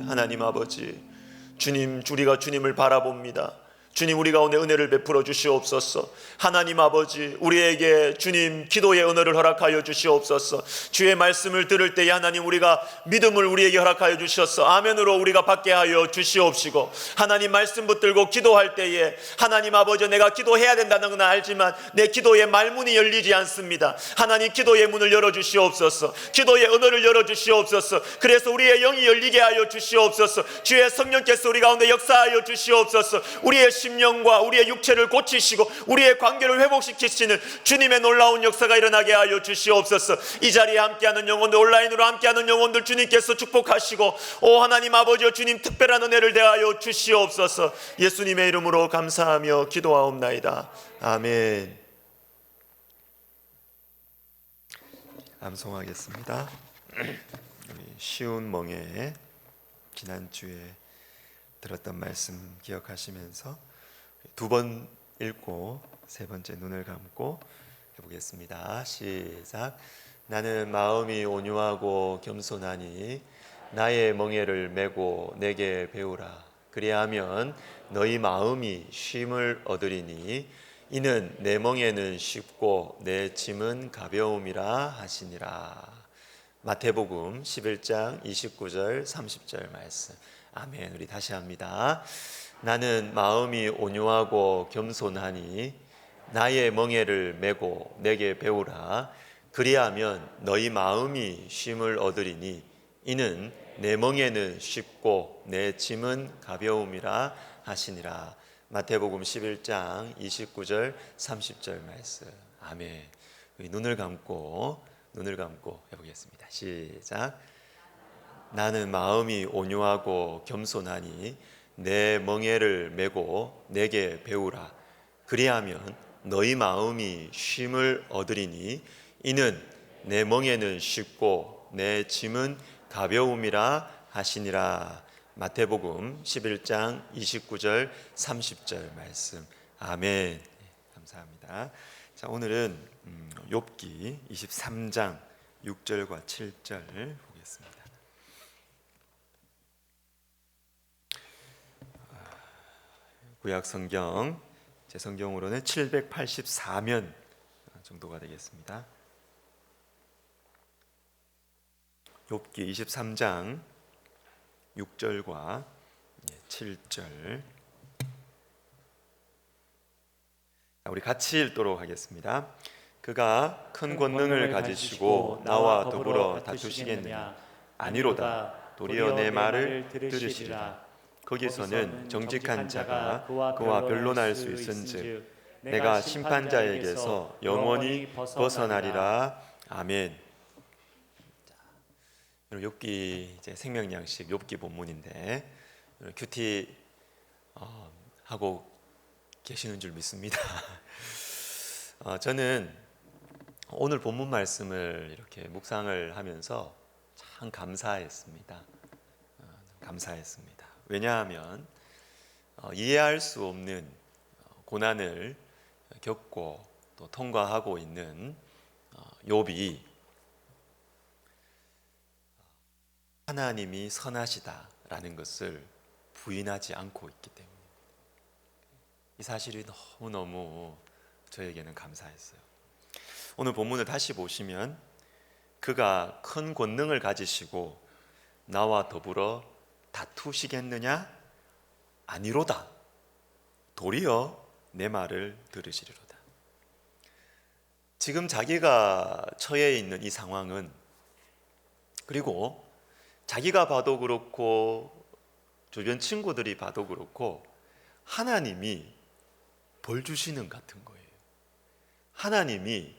하나님 아버지, 주님, 우리가 주님을 바라봅니다. 주님, 우리 가운데 은혜를 베풀어 주시옵소서. 하나님 아버지, 우리에게 주님 기도의 언어를 허락하여 주시옵소서. 주의 말씀을 들을 때에 하나님, 우리가 믿음을 우리에게 허락하여 주셔서 아멘으로 우리가 받게 하여 주시옵시고, 하나님 말씀 붙들고 기도할 때에 하나님 아버지, 내가 기도해야 된다는 건 알지만 내 기도의 말문이 열리지 않습니다. 하나님, 기도의 문을 열어주시옵소서. 기도의 언어를 열어주시옵소서. 그래서 우리의 영이 열리게 하여 주시옵소서. 주의 성령께서 우리 가운데 역사하여 주시옵소서. 우리의 심령과 우리의 육체를 고치시고 우리의 관계를 회복시키시는 주님의 놀라운 역사가 일어나게 하여 주시옵소서. 이 자리에 함께하는 영혼들, 온라인으로 함께하는 영혼들 주님께서 축복하시고, 오 하나님 아버지여, 주님 특별한 은혜를 대하여 주시옵소서. 예수님의 이름으로 감사하며 기도하옵나이다. 아멘. 암송하겠습니다. 쉬운 멍에 지난주에 들었던 말씀 기억하시면서 두 번 읽고 세 번째 눈을 감고 해보겠습니다. 시작. 나는 마음이 온유하고 겸손하니 나의 멍에를 메고 내게 배우라. 그리하면 너희 마음이 쉼을 얻으리니 이는 내 멍에는 쉽고 내 짐은 가벼움이라 하시니라. 마태복음 11장 29절 30절 말씀. 아멘. 우리 다시 합니다. 나는 마음이 온유하고 겸손하니 나의 멍에를 메고 내게 배우라. 그리하면 너희 마음이 쉼을 얻으리니 이는 내 멍에는 쉽고 내 짐은 가벼움이라 하시니라. 마태복음 11장 29절 30절 말씀. 아멘. 눈을 감고 해보겠습니다. 시작. 나는 마음이 온유하고 겸손하니 내 멍에를 메고 내게 배우라. 그리하면 너희 마음이 쉼을 얻으리니 이는 내 멍에는 쉽고 내 짐은 가벼움이라 하시니라. 마태복음 11장 29절 30절 말씀. 아멘. 감사합니다. 자, 오늘은 욥기 23장 6절과 7절 보겠습니다. 구약 성경, 제 성경으로는 784면 정도가 되겠습니다. 욥기 23장 6절과 7절, 우리 같이 읽도록 하겠습니다. 그가 큰 권능을 가지시고 나와 더불어 다투시겠느냐? 아니로다. 도리어 내 말을 들으시리라. 거기서는 정직한 자가 그와 변론할 수 있은즉 내가 심판자에게서 영원히 벗어나리라. 아멘. 욥기 이제 생명양식 욥기 본문인데 큐티 하고 계시는 줄 믿습니다. 저는 오늘 본문 말씀을 이렇게 묵상을 하면서 참 감사했습니다. 왜냐하면 이해할 수 없는 고난을 겪고 또 통과하고 있는 욥이 하나님이 선하시다라는 것을 부인하지 않고 있기 때문에 이 사실이 너무너무 저에게는 감사했어요. 오늘 본문을 다시 보시면 그가 큰 권능을 가지시고 나와 더불어 다투시겠느냐? 아니로다. 도리어 내 말을 들으시리로다. 지금 자기가 처해 있는 이 상황은, 그리고 자기가 봐도 그렇고 주변 친구들이 봐도 그렇고 하나님이 벌 주시는 같은 거예요. 하나님이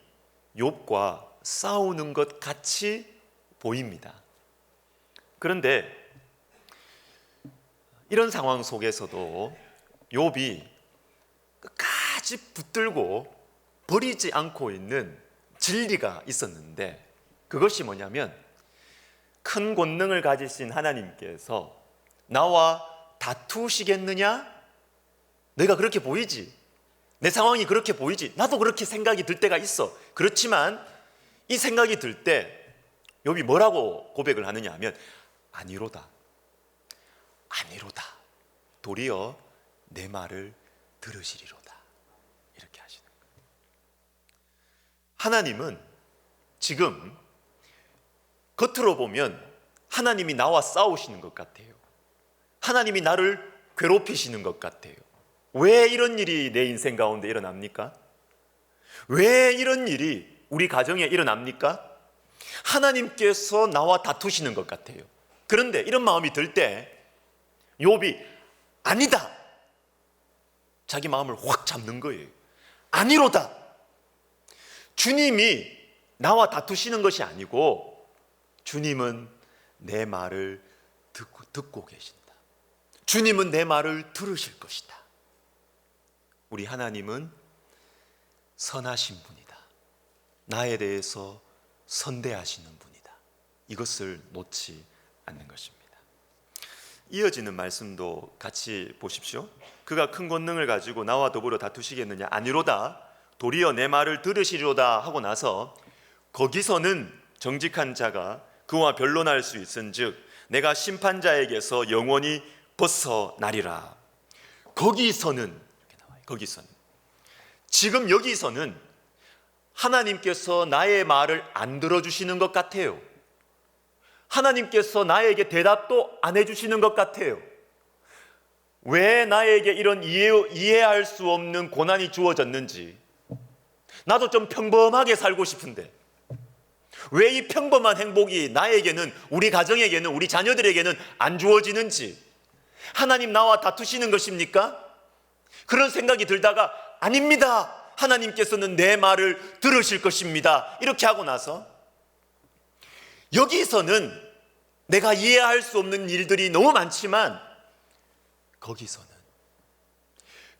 욥과 싸우는 것 같이 보입니다. 그런데 이런 상황 속에서도 욥이 끝까지 붙들고 버리지 않고 있는 진리가 있었는데, 그것이 뭐냐면 큰 권능을 가지신 하나님께서 나와 다투시겠느냐? 내가 그렇게 보이지? 내 상황이 그렇게 보이지? 나도 그렇게 생각이 들 때가 있어. 그렇지만 이 생각이 들 때 욥이 뭐라고 고백을 하느냐 하면 아니로다. 도리어 내 말을 들으시리로다. 이렇게 하시는 거예요. 하나님은 지금 겉으로 보면 하나님이 나와 싸우시는 것 같아요. 하나님이 나를 괴롭히시는 것 같아요. 왜 이런 일이 내 인생 가운데 일어납니까? 왜 이런 일이 우리 가정에 일어납니까? 하나님께서 나와 다투시는 것 같아요. 그런데 이런 마음이 들 때 욥이 아니다, 자기 마음을 확 잡는 거예요. 아니로다. 주님이 나와 다투시는 것이 아니고 주님은 내 말을 듣고 계신다. 주님은 내 말을 들으실 것이다. 우리 하나님은 선하신 분이다. 나에 대해서 선대하시는 분이다. 이것을 놓지 않는 것입니다. 이어지는 말씀도 같이 보십시오. 그가 큰 권능을 가지고 나와 더불어 다투시겠느냐? 아니로다. 도리어 내 말을 들으시리로다 하고 나서 거기서는 정직한 자가 그와 변론할 수 있은즉 내가 심판자에게서 영원히 벗어나리라. 거기서는, 이렇게 나와요. 거기서는, 지금 여기서는 하나님께서 나의 말을 안 들어주시는 것 같아요. 하나님께서 나에게 대답도 안 해주시는 것 같아요. 왜 나에게 이런 이해할 수 없는 고난이 주어졌는지, 나도 좀 평범하게 살고 싶은데 왜 이 평범한 행복이 나에게는, 우리 가정에게는, 우리 자녀들에게는 안 주어지는지, 하나님 나와 다투시는 것입니까? 그런 생각이 들다가 아닙니다, 하나님께서는 내 말을 들으실 것입니다, 이렇게 하고 나서 여기서는 내가 이해할 수 없는 일들이 너무 많지만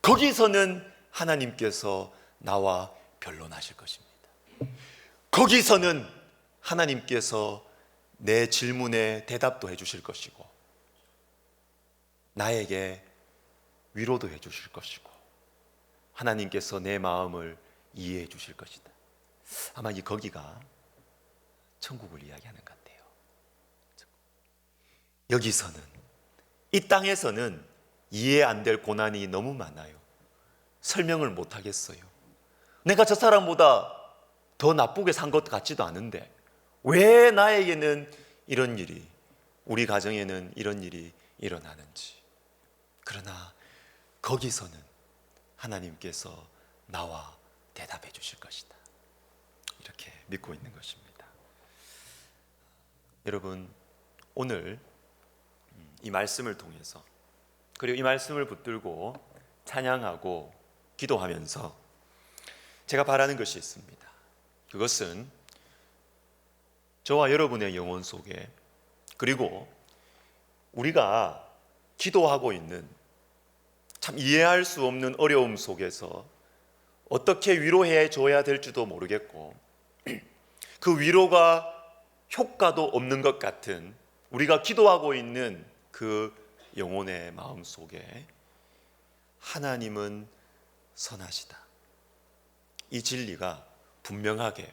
거기서는 하나님께서 나와 변론하실 것입니다. 거기서는 하나님께서 내 질문에 대답도 해주실 것이고 나에게 위로도 해주실 것이고 하나님께서 내 마음을 이해해 주실 것이다. 아마 이 거기가 천국을 이야기하는 것 같아요. 여기서는, 이 땅에서는 이해 안 될 고난이 너무 많아요. 설명을 못 하겠어요. 내가 저 사람보다 더 나쁘게 산 것 같지도 않은데 왜 나에게는 이런 일이, 우리 가정에는 이런 일이 일어나는지. 그러나 거기서는 하나님께서 나와 대답해 주실 것이다. 이렇게 믿고 있는 것입니다. 여러분, 오늘 이 말씀을 통해서, 그리고 이 말씀을 붙들고 찬양하고 기도하면서 제가 바라는 것이 있습니다. 그것은 저와 여러분의 영혼 속에, 그리고 우리가 기도하고 있는 참 이해할 수 없는 어려움 속에서 어떻게 위로해 줘야 될지도 모르겠고 그 위로가 효과도 없는 것 같은 우리가 기도하고 있는 그 영혼의 마음 속에 하나님은 선하시다, 이 진리가 분명하게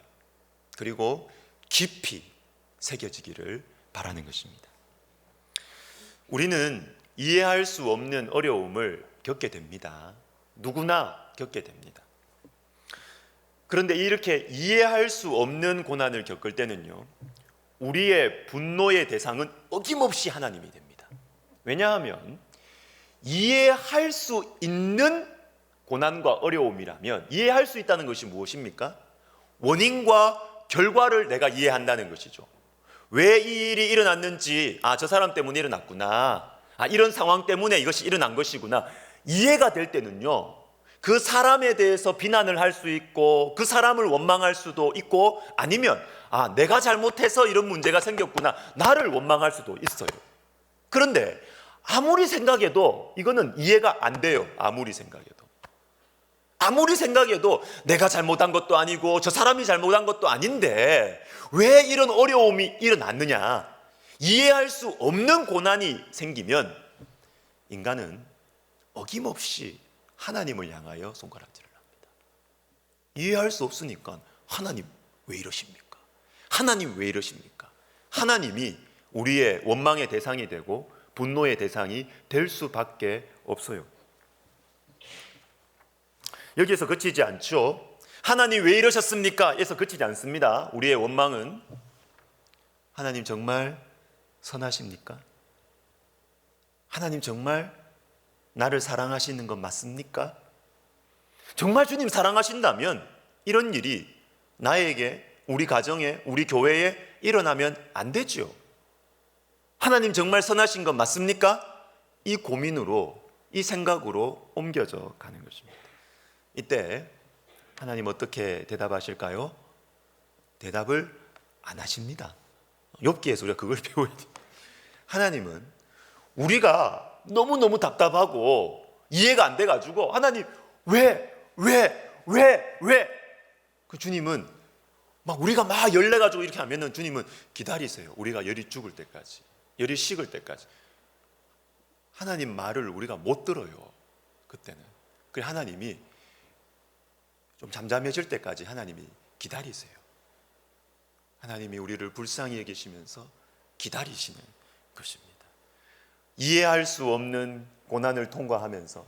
그리고 깊이 새겨지기를 바라는 것입니다. 우리는 이해할 수 없는 어려움을 겪게 됩니다. 누구나 겪게 됩니다. 그런데 이렇게 이해할 수 없는 고난을 겪을 때는요, 우리의 분노의 대상은 어김없이 하나님이 됩니다. 왜냐하면 이해할 수 있는 고난과 어려움이라면, 이해할 수 있다는 것이 무엇입니까? 원인과 결과를 내가 이해한다는 것이죠. 왜 이 일이 일어났는지, 저 사람 때문에 일어났구나, 이런 상황 때문에 이것이 일어난 것이구나, 이해가 될 때는요, 그 사람에 대해서 비난을 할 수 있고 그 사람을 원망할 수도 있고, 아니면 내가 잘못해서 이런 문제가 생겼구나, 나를 원망할 수도 있어요. 그런데 아무리 생각해도 이거는 이해가 안 돼요. 아무리 생각해도 내가 잘못한 것도 아니고 저 사람이 잘못한 것도 아닌데 왜 이런 어려움이 일어났느냐, 이해할 수 없는 고난이 생기면 인간은 어김없이 하나님을 향하여 손가락질을 합니다. 이해할 수 없으니까 하나님 왜 이러십니까? 하나님 왜 이러십니까? 하나님이 우리의 원망의 대상이 되고 분노의 대상이 될 수밖에 없어요. 여기에서 그치지 않죠. 하나님 왜 이러셨습니까? 에서 그치지 않습니다. 우리의 원망은 하나님 정말 선하십니까? 하나님 정말 나를 사랑하시는 건 맞습니까? 정말 주님 사랑하신다면 이런 일이 나에게, 우리 가정에, 우리 교회에 일어나면 안 되죠. 하나님 정말 선하신 건 맞습니까? 이 고민으로, 이 생각으로 옮겨져 가는 것입니다. 이때 하나님 어떻게 대답하실까요? 대답을 안 하십니다. 욥기에서 우리가 그걸 배워야 돼요. 하나님은 우리가 너무너무 답답하고 이해가 안 돼가지고 하나님 왜? 그 주님은 우리가 막 열내가지고 이렇게 하면은 주님은 기다리세요. 우리가 열이 죽을 때까지, 열이 식을 때까지. 하나님 말을 우리가 못 들어요. 그때는. 그래 하나님이 좀 잠잠해질 때까지 하나님이 기다리세요. 하나님이 우리를 불쌍히 여기시면서 기다리시는 것입니다. 이해할 수 없는 고난을 통과하면서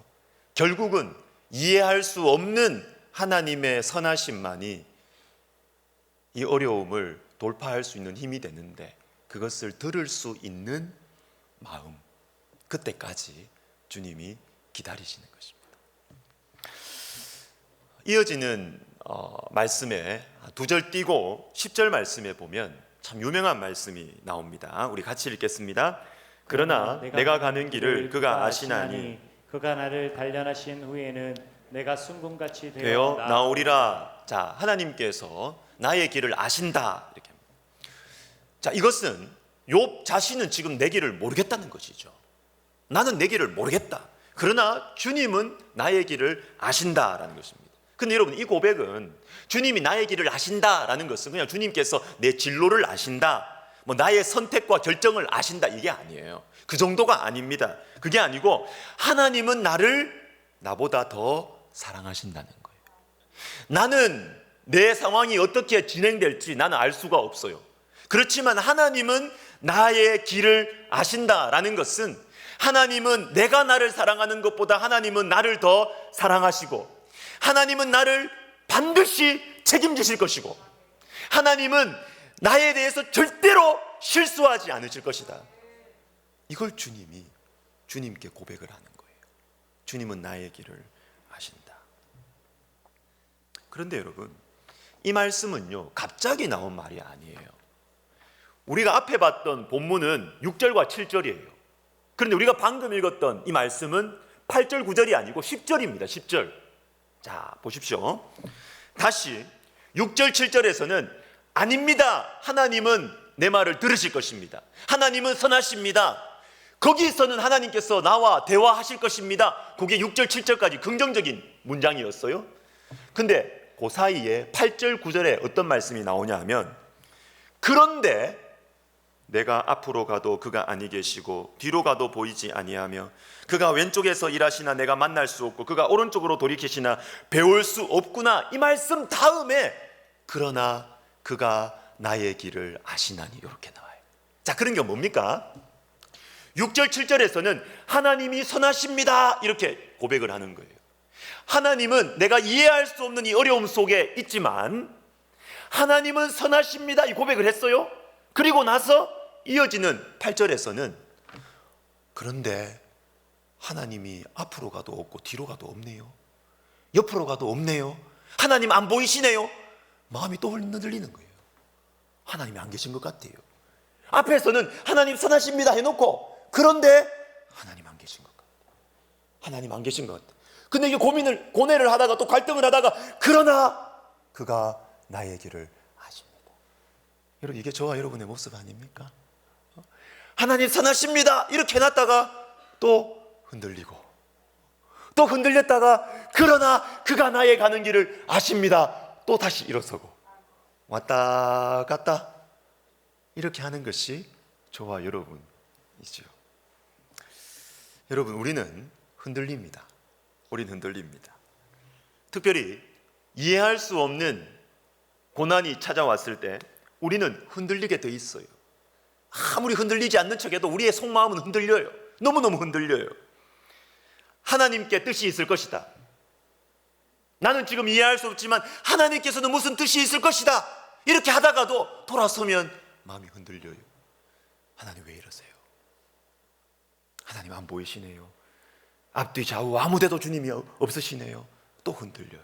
결국은 이해할 수 없는 하나님의 선하심만이 이 어려움을 돌파할 수 있는 힘이 되는데, 그것을 들을 수 있는 마음, 그때까지 주님이 기다리시는 것입니다. 이어지는 말씀에 두 절 띄고 10절 말씀에 보면 참 유명한 말씀이 나옵니다. 우리 같이 읽겠습니다. 그러나 내가 가는 길을 그가 아시나니 그가 나를 단련하신 후에는 내가 순금같이 되어 나오리라. 자, 하나님께서 나의 길을 아신다 이렇게 합니다. 자, 이것은 욥 자신은 지금 내 길을 모르겠다는 것이죠. 나는 내 길을 모르겠다. 그러나 주님은 나의 길을 아신다라는 것입니다. 근데 여러분, 이 고백은 주님이 나의 길을 아신다라는 것은 그냥 주님께서 내 진로를 아신다, 나의 선택과 결정을 아신다, 이게 아니에요. 그 정도가 아닙니다. 그게 아니고 하나님은 나를 나보다 더 사랑하신다는 거예요. 나는 내 상황이 어떻게 진행될지 나는 알 수가 없어요. 그렇지만 하나님은 나의 길을 아신다라는 것은 하나님은 내가 나를 사랑하는 것보다 하나님은 나를 더 사랑하시고, 하나님은 나를 반드시 책임지실 것이고, 하나님은 나에 대해서 절대로 실수하지 않으실 것이다. 이걸 주님이 주님께 고백을 하는 거예요. 주님은 나의 길을 아신다. 그런데 여러분, 이 말씀은요 갑자기 나온 말이 아니에요. 우리가 앞에 봤던 본문은 6절과 7절이에요. 그런데 우리가 방금 읽었던 이 말씀은 8절 9절이 아니고 10절입니다. 10절. 자, 보십시오. 다시 6절 7절에서는 아닙니다, 하나님은 내 말을 들으실 것입니다, 하나님은 선하십니다, 거기서는 하나님께서 나와 대화하실 것입니다. 그게 6절 7절까지 긍정적인 문장이었어요. 근데 그 사이에 8절 9절에 어떤 말씀이 나오냐 하면, 그런데 내가 앞으로 가도 그가 아니 계시고 뒤로 가도 보이지 아니하며 그가 왼쪽에서 일하시나 내가 만날 수 없고 그가 오른쪽으로 돌이키시나 배울 수 없구나. 이 말씀 다음에 그러나 그가 나의 길을 아시나니, 이렇게 나와요. 자, 그런 게 뭡니까? 6절 7절에서는 하나님이 선하십니다 이렇게 고백을 하는 거예요. 하나님은 내가 이해할 수 없는 이 어려움 속에 있지만 하나님은 선하십니다 이 고백을 했어요. 그리고 나서 이어지는 8절에서는 그런데 하나님이 앞으로 가도 없고 뒤로 가도 없네요, 옆으로 가도 없네요, 하나님 안 보이시네요. 마음이 또 흔들리는 거예요. 하나님이 안 계신 것 같아요. 앞에서는 하나님 선하십니다 해놓고 그런데 하나님 안 계신 것 같아요. 하나님 안 계신 것 같아요. 근데 이게 고뇌를 하다가 또 갈등을 하다가 그러나 그가 나의 길을 아십니다. 여러분, 이게 저와 여러분의 모습 아닙니까? 하나님 선하십니다 이렇게 해놨다가 또 흔들리고 또 흔들렸다가 그러나 그가 나의 가는 길을 아십니다, 또 다시 일어서고 왔다 갔다 이렇게 하는 것이 저와 여러분이죠. 여러분, 우리는 흔들립니다. 우리는 흔들립니다. 특별히 이해할 수 없는 고난이 찾아왔을 때 우리는 흔들리게 돼 있어요. 아무리 흔들리지 않는 척해도 우리의 속마음은 흔들려요. 너무너무 흔들려요. 하나님께 뜻이 있을 것이다. 나는 지금 이해할 수 없지만 하나님께서는 무슨 뜻이 있을 것이다. 이렇게 하다가도 돌아서면 마음이 흔들려요. 하나님 왜 이러세요? 하나님 안 보이시네요. 앞뒤 좌우 아무데도 주님이 없으시네요. 또 흔들려요.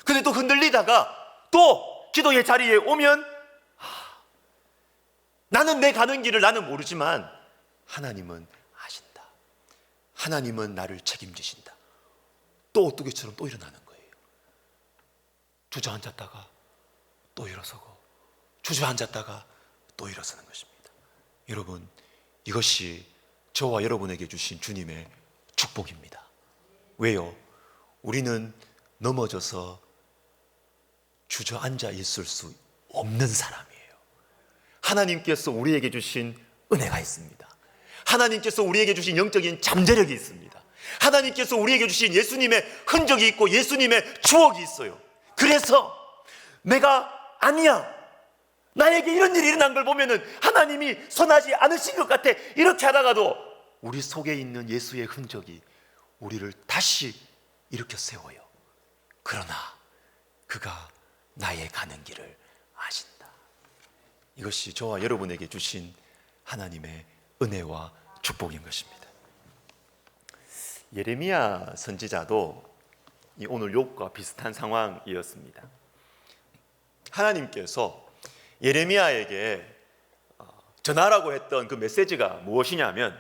근데 또 흔들리다가 또 기도의 자리에 오면 나는 내 가는 길을 나는 모르지만 하나님은 아신다. 하나님은 나를 책임지신다. 또 오뚜기처럼 또 일어나는 거예요. 주저앉았다가 또 일어서고, 주저앉았다가 또 일어서는 것입니다. 여러분, 이것이 저와 여러분에게 주신 주님의 축복입니다. 왜요? 우리는 넘어져서 주저앉아 있을 수 없는 사람이에요. 하나님께서 우리에게 주신 은혜가 있습니다. 하나님께서 우리에게 주신 영적인 잠재력이 있습니다. 하나님께서 우리에게 주신 예수님의 흔적이 있고 예수님의 추억이 있어요. 그래서 내가 아니야, 나에게 이런 일이 일어난 걸 보면은 하나님이 선하지 않으신 것 같아, 이렇게 하다가도 우리 속에 있는 예수의 흔적이 우리를 다시 일으켜 세워요. 그러나 그가 나의 가는 길을 아신다. 이것이 저와 여러분에게 주신 하나님의 은혜와 축복인 것입니다. 예레미야 선지자도 오늘 욥과 비슷한 상황이었습니다. 하나님께서 예레미야에게 전하라고 했던 그 메시지가 무엇이냐면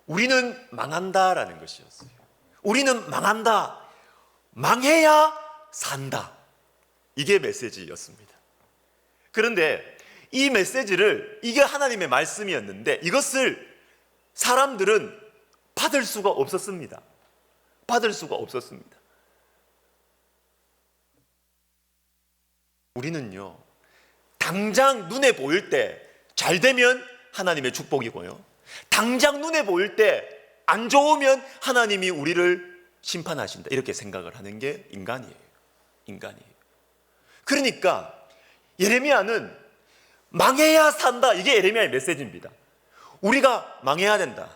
우리는 망한다라는 것이었어요. 우리는 망한다. 망해야 산다. 이게 메시지였습니다. 그런데 이 메시지를, 이게 하나님의 말씀이었는데 이것을 사람들은 받을 수가 없었습니다. 받을 수가 없었습니다. 우리는요, 당장 눈에 보일 때 잘 되면 하나님의 축복이고요, 당장 눈에 보일 때 안 좋으면 하나님이 우리를 심판하신다, 이렇게 생각을 하는 게 인간이에요. 그러니까 예레미야는 망해야 산다, 이게 예레미야의 메시지입니다. 우리가 망해야 된다.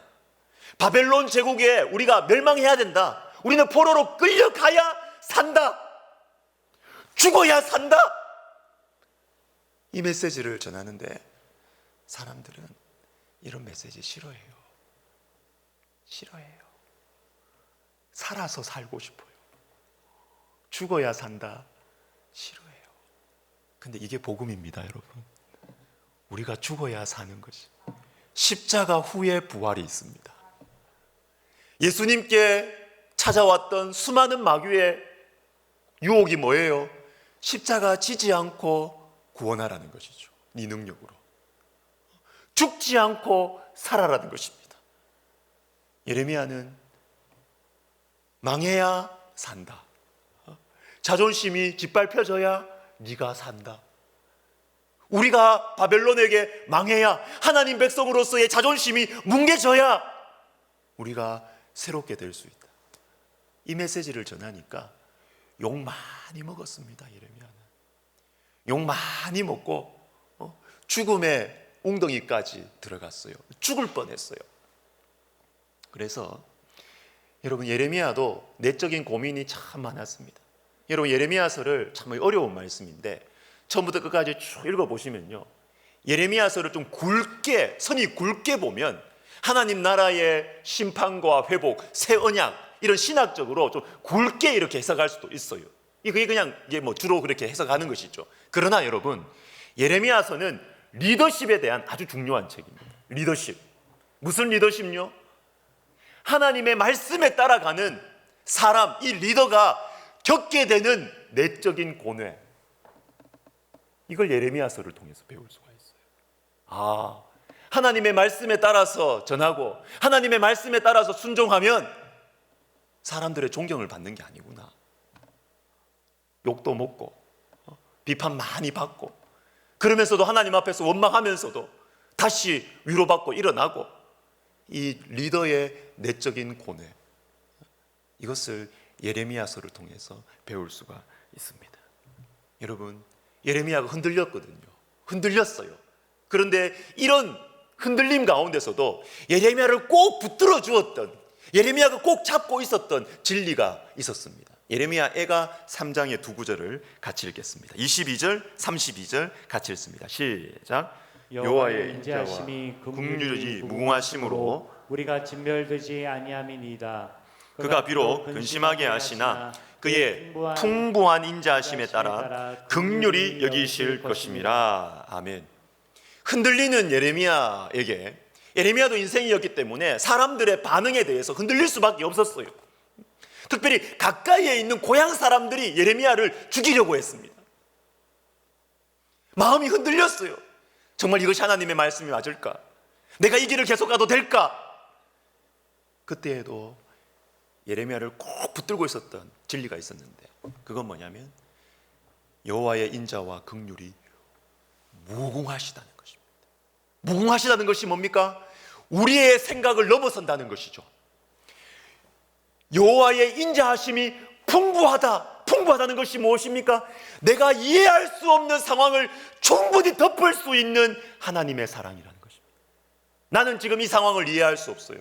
바벨론 제국에 우리가 멸망해야 된다. 우리는 포로로 끌려가야 산다. 죽어야 산다. 이 메시지를 전하는데 사람들은 이런 메시지 싫어해요. 살아서 살고 싶어요. 죽어야 산다. 싫어해요. 근데 이게 복음입니다, 여러분. 우리가 죽어야 사는 것이, 십자가 후에 부활이 있습니다. 예수님께 찾아왔던 수많은 마귀의 유혹이 뭐예요? 십자가 지지 않고 구원하라는 것이죠. 네 능력으로 죽지 않고 살아라는 것입니다. 예레미야는 망해야 산다. 자존심이 짓밟혀져야 네가 산다. 우리가 바벨론에게 망해야, 하나님 백성으로서의 자존심이 뭉개져야 우리가 새롭게 될 수 있다. 이 메시지를 전하니까 욕 많이 먹었습니다. 예레미야는 욕 많이 먹고 죽음의 웅덩이까지 들어갔어요. 죽을 뻔했어요. 그래서 여러분, 예레미야도 내적인 고민이 참 많았습니다. 여러분, 예레미야서를 참 어려운 말씀인데 처음부터 끝까지 쭉 읽어보시면요, 예레미야서를 좀 굵게, 선이 굵게 보면 하나님 나라의 심판과 회복, 새 언약, 이런 신학적으로 좀 굵게 이렇게 해석할 수도 있어요. 그게 그냥 이게 뭐 주로 그렇게 해석하는 것이죠. 그러나 여러분, 예레미야서는 리더십에 대한 아주 중요한 책입니다. 리더십. 무슨 리더십요? 하나님의 말씀에 따라가는 사람, 이 리더가 겪게 되는 내적인 고뇌, 이걸 예레미야서를 통해서 배울 수가 있어요. 하나님의 말씀에 따라서 전하고 하나님의 말씀에 따라서 순종하면 사람들의 존경을 받는 게 아니구나. 욕도 먹고 비판 많이 받고, 그러면서도 하나님 앞에서 원망하면서도 다시 위로받고 일어나고, 이 리더의 내적인 고뇌, 이것을 예레미야서를 통해서 배울 수가 있습니다. 여러분, 예레미야가 흔들렸어요. 그런데 이런 흔들림 가운데서도 예레미야를 꼭 붙들어 주었던 예레미야가 꼭 잡고 있었던 진리가 있었습니다. 예레미야 애가 3장의 두 구절을 같이 읽겠습니다. 22절, 32절 같이 읽습니다. 시작. 여호와의 인자하심이 긍휼이 무궁하심으로 우리가 진멸되지 아니함이니이다. 그가 비록 근심하게 하시나 그의 풍부한 인자하심에 따라 긍휼히 여기실 것임이라. 아멘. 흔들리는 예레미야에게, 예레미야도 인생이었기 때문에 사람들의 반응에 대해서 흔들릴 수밖에 없었어요. 특별히 가까이에 있는 고향 사람들이 예레미야를 죽이려고 했습니다. 마음이 흔들렸어요. 정말 이것이 하나님의 말씀이 맞을까? 내가 이 길을 계속 가도 될까? 그때에도 예레미야를 꼭 붙들고 있었던 진리가 있었는데, 그건 뭐냐면 여호와의 인자와 긍휼이 무궁하시다는 것입니다. 무궁하시다는 것이 뭡니까? 우리의 생각을 넘어선다는 것이죠. 여호와의 인자하심이 풍부하다는 것이 무엇입니까? 내가 이해할 수 없는 상황을 충분히 덮을 수 있는 하나님의 사랑이라는 것입니다. 나는 지금 이 상황을 이해할 수 없어요.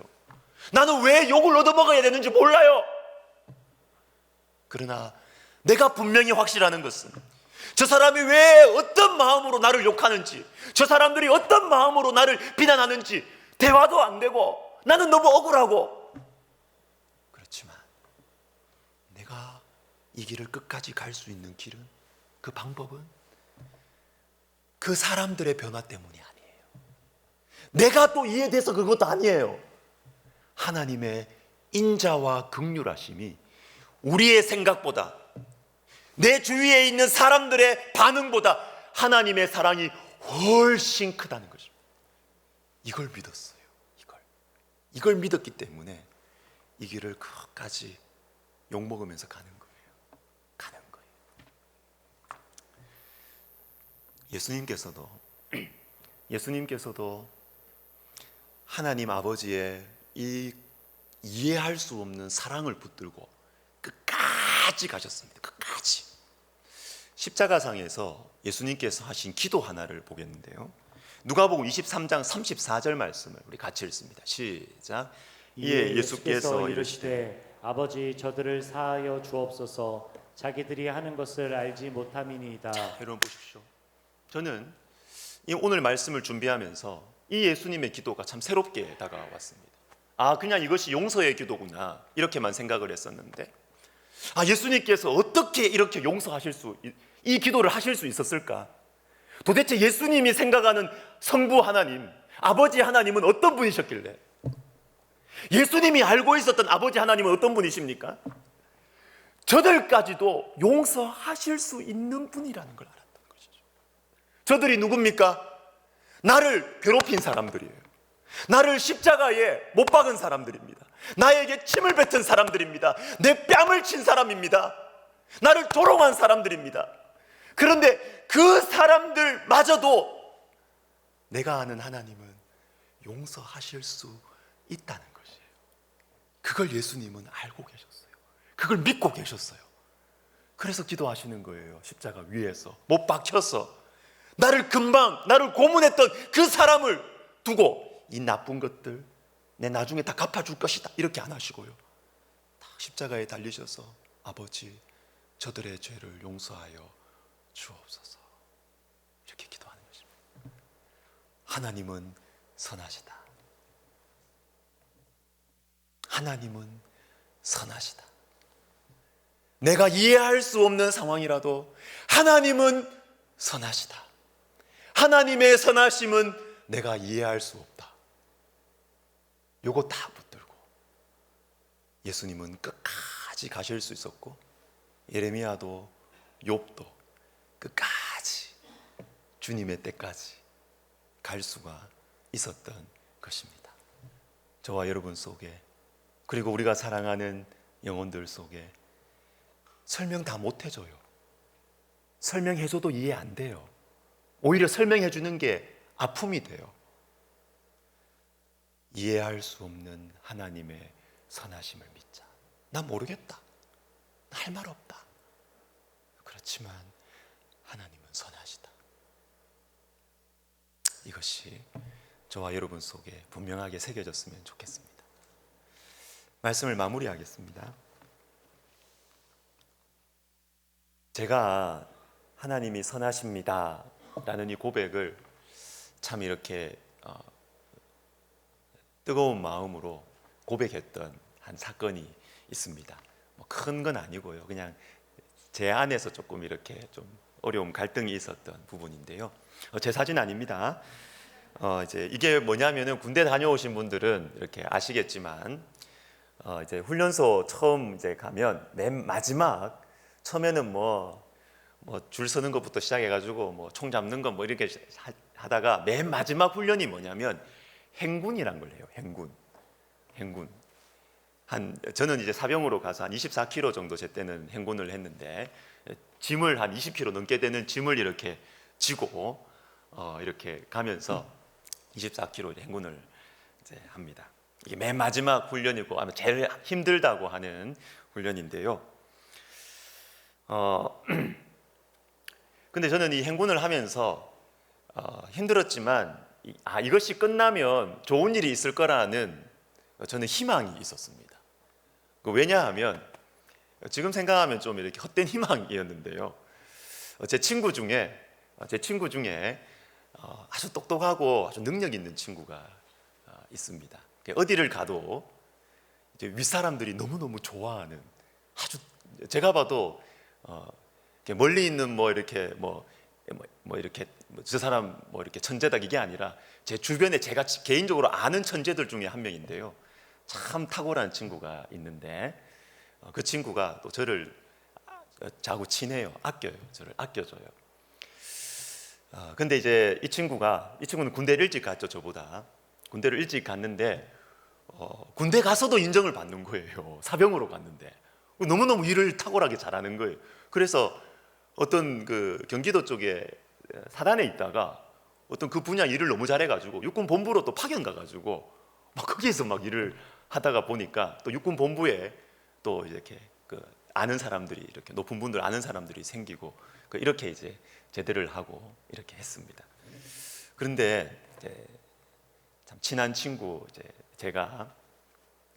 나는 왜 욕을 얻어먹어야 되는지 몰라요. 그러나 내가 분명히 확실하는 것은 저 사람이 왜 어떤 마음으로 나를 욕하는지, 저 사람들이 어떤 마음으로 나를 비난하는지 대화도 안 되고 나는 너무 억울하고, 그렇지만 내가 이 길을 끝까지 갈 수 있는 길은, 그 방법은 그 사람들의 변화 때문이 아니에요. 내가 또 이해돼서 그것도 아니에요. 하나님의 인자와 긍휼하심이 우리의 생각보다, 내 주위에 있는 사람들의 반응보다 하나님의 사랑이 훨씬 크다는 것입니다. 이걸 믿었어요. 이걸 믿었기 때문에 이 길을 끝까지 욕먹으면서 가는 거예요. 예수님께서도 하나님 아버지의 이 이해할 수 없는 사랑을 붙들고 끝까지 가셨습니다. 끝까지. 십자가상에서 예수님께서 하신 기도 하나를 보겠는데요. 누가복음 23장 34절 말씀을 우리 같이 읽습니다. 시작. 이에 예수께서 이르시되 아버지 저들을 사하여 주옵소서 자기들이 하는 것을 알지 못함이니이다. 여러분 보십시오. 저는 이 오늘 말씀을 준비하면서 이 예수님의 기도가 참 새롭게 다가왔습니다. 그냥 이것이 용서의 기도구나 이렇게만 생각을 했었는데, 예수님께서 어떻게 이렇게 용서하실 이 기도를 하실 수 있었을까? 도대체 예수님이 생각하는 성부 하나님, 아버지 하나님은 어떤 분이셨길래, 예수님이 알고 있었던 아버지 하나님은 어떤 분이십니까? 저들까지도 용서하실 수 있는 분이라는 걸 알았던 것이죠. 저들이 누굽니까? 나를 괴롭힌 사람들이에요. 나를 십자가에 못 박은 사람들입니다. 나에게 침을 뱉은 사람들입니다. 내 뺨을 친 사람입니다. 나를 조롱한 사람들입니다. 그런데 그 사람들마저도 내가 아는 하나님은 용서하실 수 있다는 것이에요. 그걸 예수님은 알고 계셨어요. 그걸 믿고 계셨어요. 그래서 기도하시는 거예요. 십자가 위에서 못 박혀서 나를 고문했던 그 사람을 두고 이 나쁜 것들 내 나중에 다 갚아줄 것이다 이렇게 안 하시고요, 딱 십자가에 달리셔서 아버지 저들의 죄를 용서하여 주옵소서 이렇게 기도하는 것입니다. 하나님은 선하시다. 하나님은 선하시다. 내가 이해할 수 없는 상황이라도 하나님은 선하시다. 하나님의 선하심은 내가 이해할 수 없다. 요거 다 붙들고 예수님은 끝까지 가실 수 있었고, 예레미야도 욥도 끝까지 주님의 때까지 갈 수가 있었던 것입니다. 저와 여러분 속에, 그리고 우리가 사랑하는 영혼들 속에 설명 다 못해줘요. 설명해줘도 이해 안 돼요. 오히려 설명해주는 게 아픔이 돼요. 이해할 수 없는 하나님의 선하심을 믿자. 나 모르겠다. 할 말 없다. 그렇지만 하나님은 선하시다. 이것이 저와 여러분 속에 분명하게 새겨졌으면 좋겠습니다. 말씀을 마무리하겠습니다. 제가 하나님이 선하십니다 라는 이 고백을 참 이렇게 뜨거운 마음으로 고백했던 한 사건이 있습니다. 큰 건 아니고요. 그냥 제 안에서 조금 이렇게 좀 어려움, 갈등이 있었던 부분인데요. 제 사진 아닙니다. 이제 이게 뭐냐면은 군대 다녀오신 분들은 이렇게 아시겠지만 이제 훈련소 처음 이제 가면 맨 마지막 처음에는 뭐 줄 서는 것부터 시작해가지고 뭐 총 잡는 거 뭐 이렇게 하다가 맨 마지막 훈련이 뭐냐면 행군이란 걸 해요. 행군. 저는 이제 사병으로 가서 한 24km 정도 제 때는 행군을 했는데 짐을 한 20km 넘게 되는 짐을 이렇게 지고 이렇게 가면서 24km 행군을 이제 합니다. 이게 맨 마지막 훈련이고 아마 제일 힘들다고 하는 훈련인데요. 근데 저는 이 행군을 하면서 힘들었지만 이것이 끝나면 좋은 일이 있을 거라는 저는 희망이 있었습니다. 왜냐하면 지금 생각하면 좀 이렇게 헛된 희망이었는데요. 제 친구 중에 아주 똑똑하고 아주 능력 있는 친구가 있습니다. 어디를 가도 이제 윗사람들이 너무너무 좋아하는, 아주 제가 봐도 멀리 있는 저 사람 이렇게 천재다 이게 아니라 제 주변에 제가 개인적으로 아는 천재들 중에 한 명인데요. 참 탁월한 친구가 있는데 그 친구가 또 저를 자꾸 친해요. 저를 아껴줘요. 근데 이제 이 친구는 군대를 일찍 갔죠. 저보다 군대를 일찍 갔는데 군대 가서도 인정을 받는 거예요. 사병으로 갔는데 너무너무 일을 탁월하게 잘하는 거예요. 그래서 어떤 그 경기도 쪽에 사단에 있다가 어떤 그 분야 일을 너무 잘해가지고 육군 본부로 또 파견 가가지고 막 거기에서 막 일을 하다가 보니까 또 육군 본부에 또 이렇게 그 아는 사람들이, 이렇게 높은 분들 아는 사람들이 생기고 이렇게 이제 제대를 하고 이렇게 했습니다. 그런데 이제 참 친한 친구 제가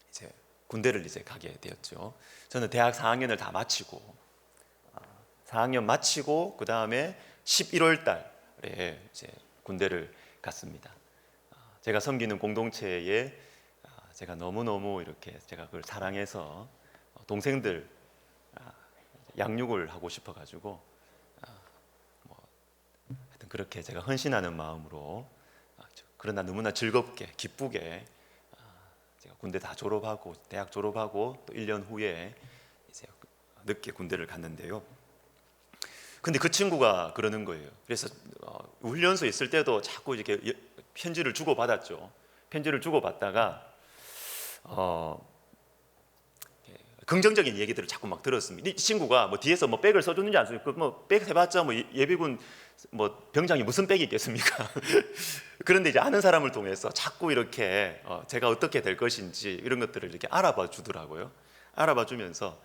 이제 군대를 이제 가게 되었죠. 저는 대학 4학년을 다 마치고 4학년 마치고 그 다음에 11월 달에 이제 군대를 갔습니다. 제가 섬기는 공동체에 제가 너무너무 이렇게 제가 그걸 사랑해서 동생들 양육을 하고 싶어가지고 하여튼 그렇게 제가 헌신하는 마음으로 그러나 너무나 즐겁게 기쁘게 제가 군대 다 졸업하고 대학 졸업하고 또 1년 후에 이제 늦게 군대를 갔는데요. 근데 그 친구가 그러는 거예요. 그래서 훈련소에 있을 때도 자꾸 이렇게 편지를 주고 받았죠. 편지를 주고 받다가 긍정적인 얘기들을 자꾸 막 들었습니다. 이 친구가 뭐 뒤에서 뭐 백을 써줬는지 안 써줬는지 뭐 백 해봤자 뭐 예비군 뭐 병장이 무슨 백이 있겠습니까? 그런데 이제 아는 사람을 통해서 자꾸 이렇게 제가 어떻게 될 것인지 이런 것들을 이렇게 알아봐 주더라고요. 알아봐 주면서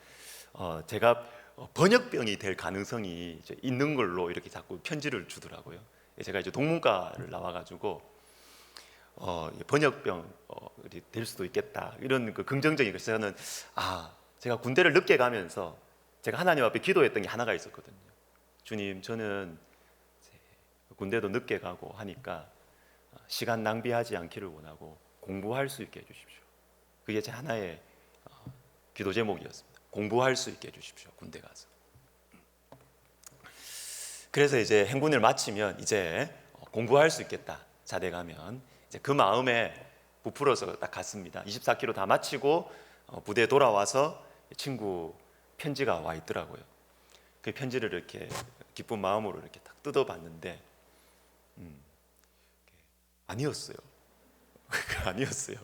제가 번역병이 될 가능성이 이제 있는 걸로 이렇게 자꾸 편지를 주더라고요. 제가 이제 동문과를 나와가지고 번역병 될 수도 있겠다 이런 그 긍정적인 것을 저는 제가 군대를 늦게 가면서 제가 하나님 앞에 기도했던 게 하나가 있었거든요. 주님, 저는 군대도 늦게 가고 하니까 시간 낭비하지 않기를 원하고 공부할 수 있게 해주십시오. 그게 제 하나의 기도 제목이었습니다. 공부할 수 있게 해주십시오. 군대 가서. 그래서 이제 행군을 마치면 이제 공부할 수 있겠다. 자대 가면 이제 그 마음에 부풀어서 딱 갔습니다. 24km 다 마치고 부대에 돌아와서 친구 편지가 와 있더라고요. 그 편지를 이렇게 기쁜 마음으로 이렇게 딱 뜯어봤는데 아니었어요. 아니었어요.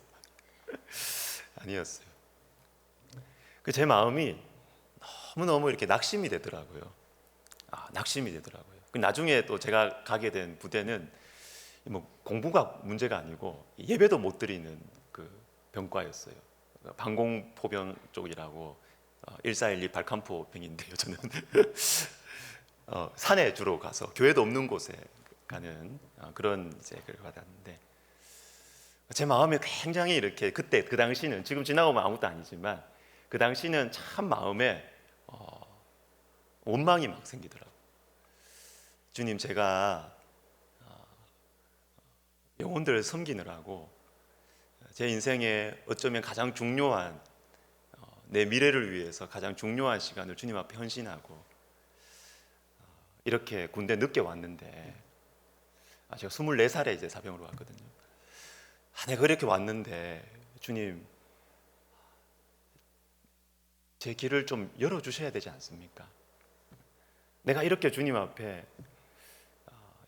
제 마음이 너무너무 이렇게 낙심이 되더라고요. 낙심이 되더라고요. 나중에 또 제가 가게 된 부대는 뭐 공부가 문제가 아니고 예배도 못 드리는 그 병과였어요. 방공포병 쪽이라고 1412 발칸포 병인데요. 저는 산에 주로 가서 교회도 없는 곳에 가는 그런 이제 걸 받았는데 제 마음에 굉장히 이렇게 그때 그 당시는 지금 지나고 보면 아무것도 아니지만 그 당시는 참 마음에 원망이 막 생기더라고요. 주님, 제가 영혼들을 섬기느라고 제 인생에 어쩌면 가장 중요한 내 미래를 위해서 가장 중요한 시간을 주님 앞에 헌신하고 이렇게 군대 늦게 왔는데 제가 24살에 이제 사병으로 왔거든요. 내가 그렇게 왔는데 주님 제 길을 좀 열어주셔야 되지 않습니까? 내가 이렇게 주님 앞에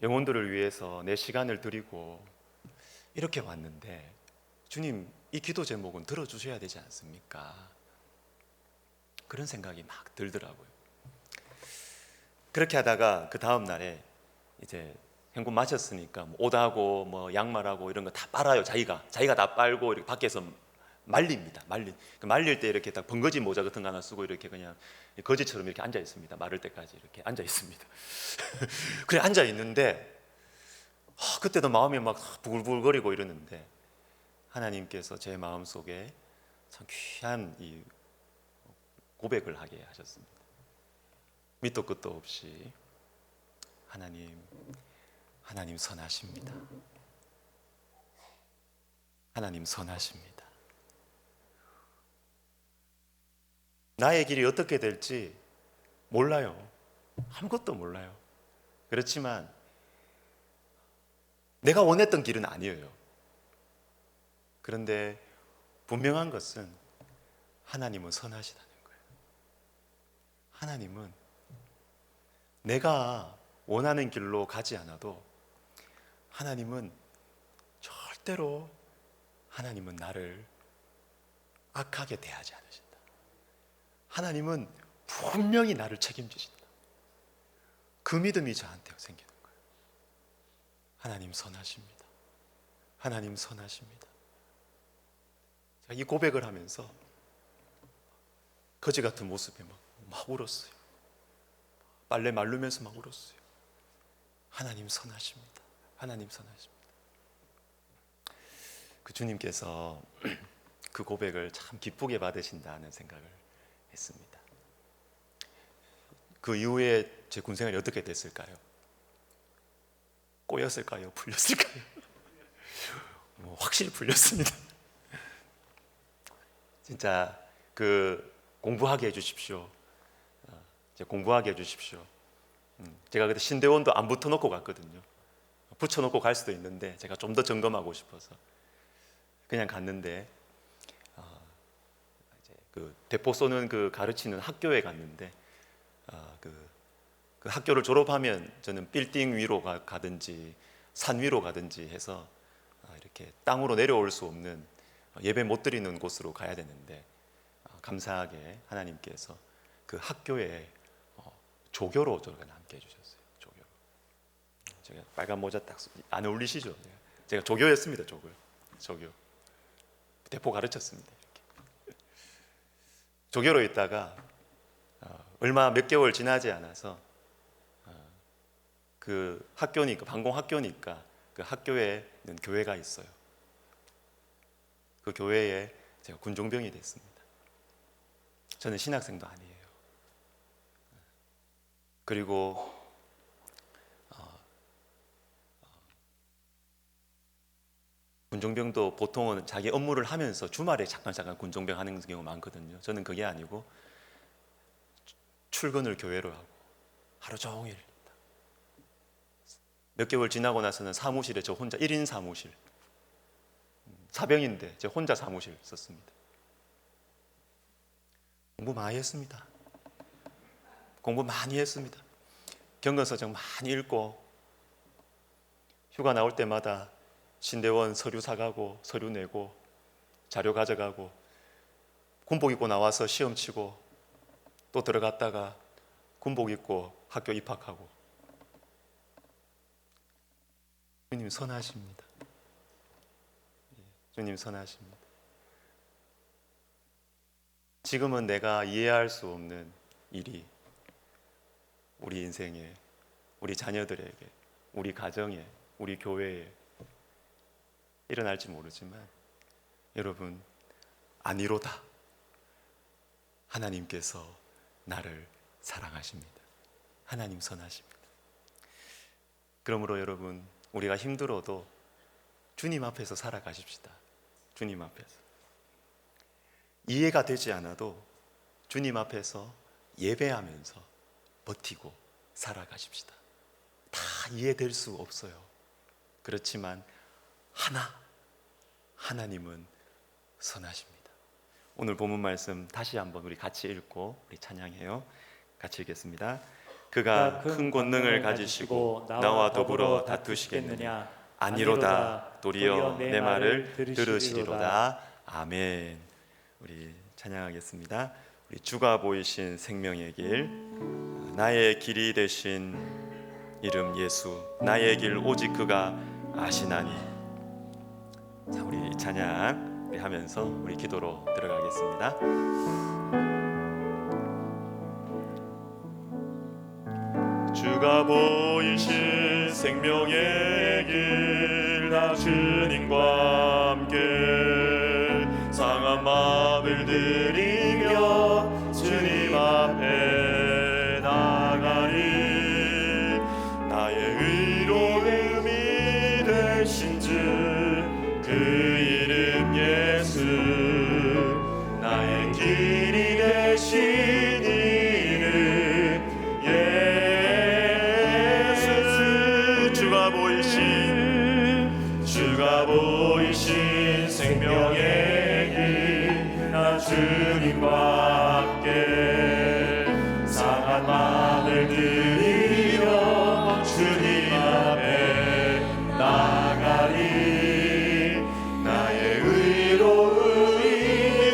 영혼들을 위해서 내 시간을 드리고 이렇게 왔는데 주님 이 기도 제목은 들어주셔야 되지 않습니까? 그런 생각이 막 들더라고요. 그렇게 하다가 그 다음 날에 이제 행군 마쳤으니까 뭐 옷하고 뭐 양말하고 이런 거 다 빨아요. 자기가 다 빨고 이렇게 밖에서 말립니다. 말릴 때 이렇게 딱 번거지 모자 같은 거 하나 쓰고 이렇게 그냥 거지처럼 이렇게 앉아 있습니다. 마를 때까지 이렇게 앉아 있습니다. 그래 앉아 있는데 그때도 마음이 막 부글부글거리고 이러는데 하나님께서 제 마음 속에 참 귀한 이 고백을 하게 하셨습니다. 밑도 끝도 없이 하나님 선하십니다. 하나님 선하십니다. 나의 길이 어떻게 될지 몰라요. 아무것도 몰라요. 그렇지만 내가 원했던 길은 아니에요. 그런데 분명한 것은 하나님은 선하시다는 거예요. 하나님은 내가 원하는 길로 가지 않아도 하나님은 절대로 하나님은 나를 악하게 대하지 않으신다. 하나님은 분명히 나를 책임지신다. 그 믿음이 저한테 생기는 거예요. 하나님 선하십니다. 하나님 선하십니다. 제가 이 고백을 하면서 거지 같은 모습에 막 울었어요. 빨래 말르면서 막 울었어요. 하나님 선하십니다. 하나님 선하십니다. 그 주님께서 그 고백을 참 기쁘게 받으신다는 생각을 했습니다. 그 이후에 제 군생활이 어떻게 됐을까요? 꼬였을까요? 풀렸을까요? 확실히 풀렸습니다. 진짜 그 공부하게 해주십시오. 공부하게 해주십시오. 제가 그때 신대원도 안 붙여놓고 갔거든요. 붙여놓고 갈 수도 있는데 제가 좀 더 점검하고 싶어서 그냥 갔는데 이제 그 대포 쏘는 그 가르치는 학교에 갔는데 그 학교를 졸업하면 저는 빌딩 위로 가든지 산 위로 가든지 해서 이렇게 땅으로 내려올 수 없는 예배 못 드리는 곳으로 가야 되는데 감사하게 하나님께서 그 학교에 조교로 저를 함께 해주셨어요. 조교로. 제가 빨간 모자 딱 안 어울리시죠? 제가 조교였습니다. 조교. 대포 가르쳤습니다. 이렇게. 조교로 있다가 얼마 몇 개월 지나지 않아서 그 학교니까 방공 학교니까 그 학교에는 교회가 있어요. 그 교회에 제가 군종병이 됐습니다. 저는 신학생도 아니에요. 그리고 군종병도 보통은 자기 업무를 하면서 주말에 잠깐 군종병 하는 경우가 많거든요. 저는 그게 아니고 출근을 교회로 하고 하루 종일 몇 개월 지나고 나서는 사무실에 저 혼자 1인 사무실, 사병인데 저 혼자 사무실 썼습니다. 공부 많이 했습니다. 공부 많이 했습니다. 경건서적 많이 읽고 휴가 나올 때마다 신대원 서류 사가고 서류 내고 자료 가져가고 군복 입고 나와서 시험 치고 또 들어갔다가 군복 입고 학교 입학하고. 주님 선하십니다. 주님 선하십니다. 지금은 내가 이해할 수 없는 일이 우리 인생에, 우리 자녀들에게, 우리 가정에, 우리 교회에 일어날지 모르지만 여러분, 아니로다. 하나님께서 나를 사랑하십니다. 하나님 선하십니다. 그러므로 여러분, 우리가 힘들어도 주님 앞에서 살아가십시다. 주님 앞에서. 이해가 되지 않아도 주님 앞에서 예배하면서 버티고 살아가십시다. 다 이해될 수 없어요. 그렇지만 하나님은 선하십니다. 오늘 본문 말씀 다시 한번 우리 같이 읽고 우리 찬양해요. 같이 읽겠습니다. 그가 큰 권능을 가지시고 나와 더불어 다투시겠느냐? 아니로다. 도리어 내 말을 들으시리로다. 아멘. 우리 찬양하겠습니다. 우리 주가 보이신 생명의 길, 나의 길이 되신 이름 예수, 나의 길 오직 그가 아시나니. 자, 우리 찬양 우리 하면서 우리 기도로 들어가겠습니다. 주가 보이신 생명의 길, 나 주님과 함께 상한 마음을 들이며 주님 앞에 나가리. 나의 의로움이 되신 주 그 이름 예수, 나의 길이 되신 이름 예수. 주가 보이신 생명의 길, 나 주님과 함께 상한 마음을 들이며 주님 앞에 나가리. 나의 의로움이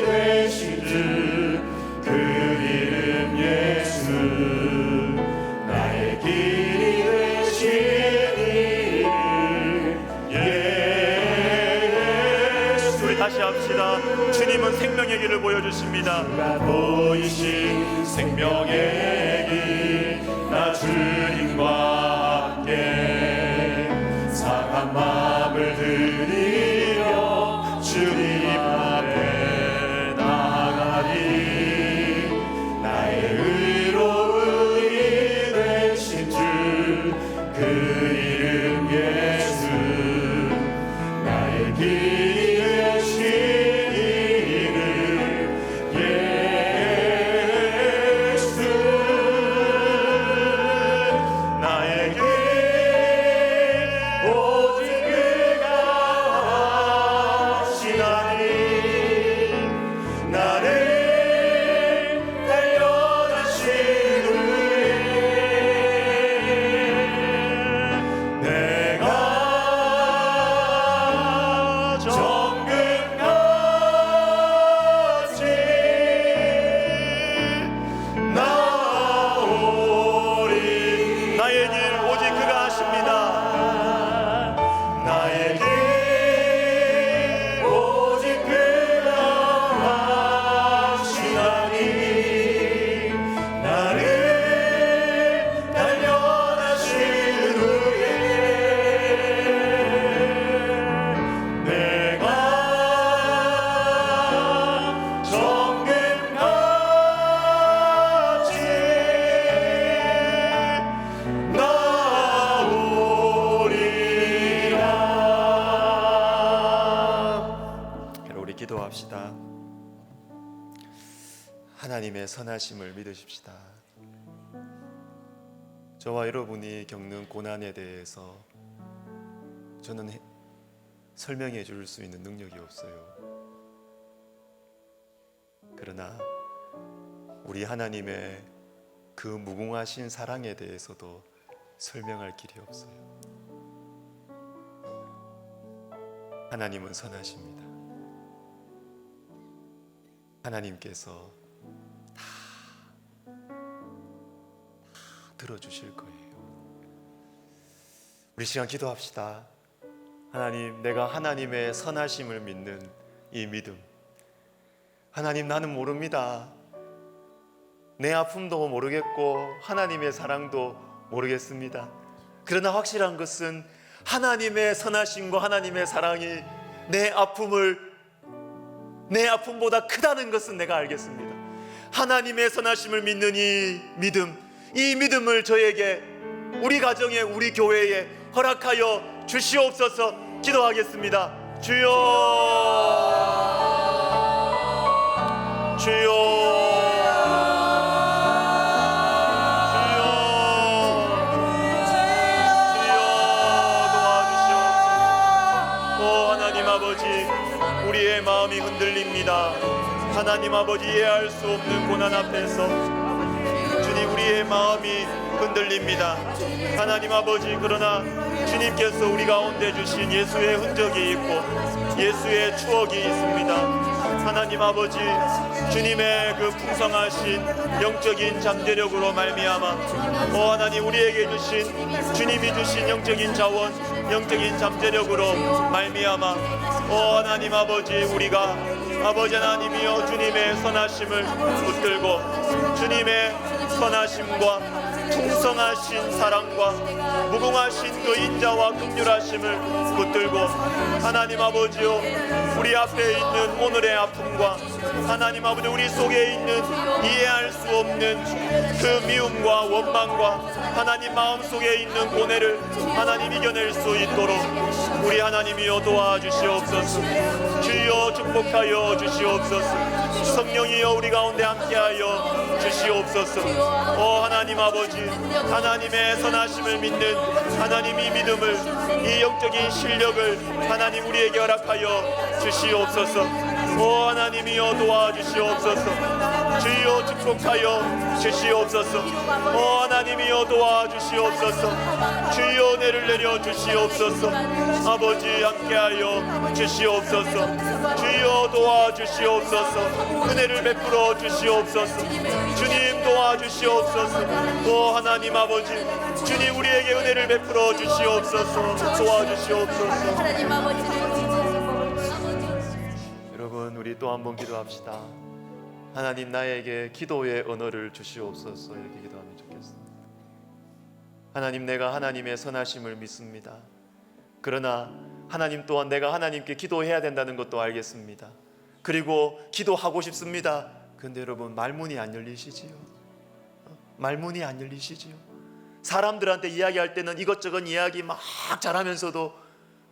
되신 주 그 이름 예수, 나의 길이 되신 다시 합시다. 주님은 생명의 길을 보여주십니다. 주가 보이신 생명의 길, 나 주님과 함께 상한 마음을 들이며 주님 앞에 나가리. 나의 의로움이 되신 주 그 이름 예수, 나의 길 기도합시다. 하나님의 선하심을 믿으십시다. 저와 여러분이 겪는 고난에 대해서 저는 설명해 줄 수 있는 능력이 없어요. 그러나 우리 하나님의 그 무궁하신 사랑에 대해서도 설명할 길이 없어요. 하나님은 선하십니다. 하나님께서 다 들어주실 거예요. 우리 시간 기도합시다. 하나님, 내가 하나님의 선하심을 믿는 이 믿음, 하나님, 나는 모릅니다. 내 아픔도 모르겠고 하나님의 사랑도 모르겠습니다. 그러나 확실한 것은 하나님의 선하심과 하나님의 사랑이 내 아픔보다 크다는 것은 내가 알겠습니다. 하나님의 선하심을 믿는 이 믿음을 저에게, 우리 가정에, 우리 교회에 허락하여 주시옵소서. 기도하겠습니다. 주여, 하나님 아버지, 우리의 마음이 흔들립니다. 하나님 아버지, 이해할 수 없는 고난 앞에서 주님, 우리의 마음이 흔들립니다. 하나님 아버지, 그러나 주님께서 우리 가운데 주신 예수의 흔적이 있고 예수의 추억이 있습니다. 하나님 아버지, 주님의 그 풍성하신 영적인 잠재력으로 말미암아 하나님, 우리에게 주신, 주님이 주신 영적인 자원, 영적인 잠재력으로 말미암아 하나님 아버지, 우리가 아버지 하나님이여 주님의 선하심을 붙들고 주님의 선하심과 풍성하신 사랑과 무궁하신 그 인자와 긍휼하심을 붙들고 하나님 아버지요, 우리 앞에 있는 오늘의 아픔과 하나님 아버지, 우리 속에 있는 이해할 수 없는 그 미움과 원망과 하나님 마음속에 있는 고뇌를 하나님 이겨낼 수 있도록 우리 하나님이여 도와주시옵소서. 주여 축복하여 주시옵소서. 성령이여 우리 가운데 함께하여 주시옵소서. 하나님 아버지, 하나님의 선하심을 믿는 하나님의 믿음을, 이 영적인 실력을 하나님 우리에게 허락하여 주시옵소서. 하나님이여 도와주시옵소서. 주여 축복하여 주시옵소서. 하나님이여 도와주시옵소서. 주여 은혜를 내려 주시옵소서. 아버지 함께하여 주시옵소서. 주여 도와주시옵소서. 은혜를 베풀어 주시옵소서. 주님 도와주시옵소서. 하나님 아버지, 주님 우리에게 은혜를 베풀어 주시옵소서. 도와주시옵소서. 하나님 아버지, 여러분, 우리 또 한 번 기도합시다. 하나님, 나에게 기도의 언어를 주시옵소서. 이렇게 기도하면 좋겠습니다. 하나님, 내가 하나님의 선하심을 믿습니다. 그러나 하나님 또한 내가 하나님께 기도해야 된다는 것도 알겠습니다. 그리고 기도하고 싶습니다. 근데 여러분, 말문이 안 열리시지요? 말문이 안 열리시지요? 사람들한테 이야기할 때는 이것저것 이야기 막 잘하면서도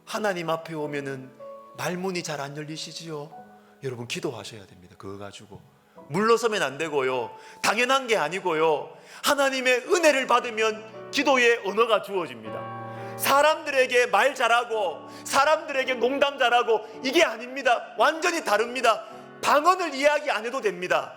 하나님 앞에 오면은 말문이 잘 안 열리시지요? 여러분, 기도하셔야 됩니다. 그거 가지고 물러서면 안 되고요, 당연한 게 아니고요, 하나님의 은혜를 받으면 기도의 언어가 주어집니다. 사람들에게 말 잘하고 사람들에게 농담 잘하고 이게 아닙니다. 완전히 다릅니다. 방언을 이야기 안 해도 됩니다.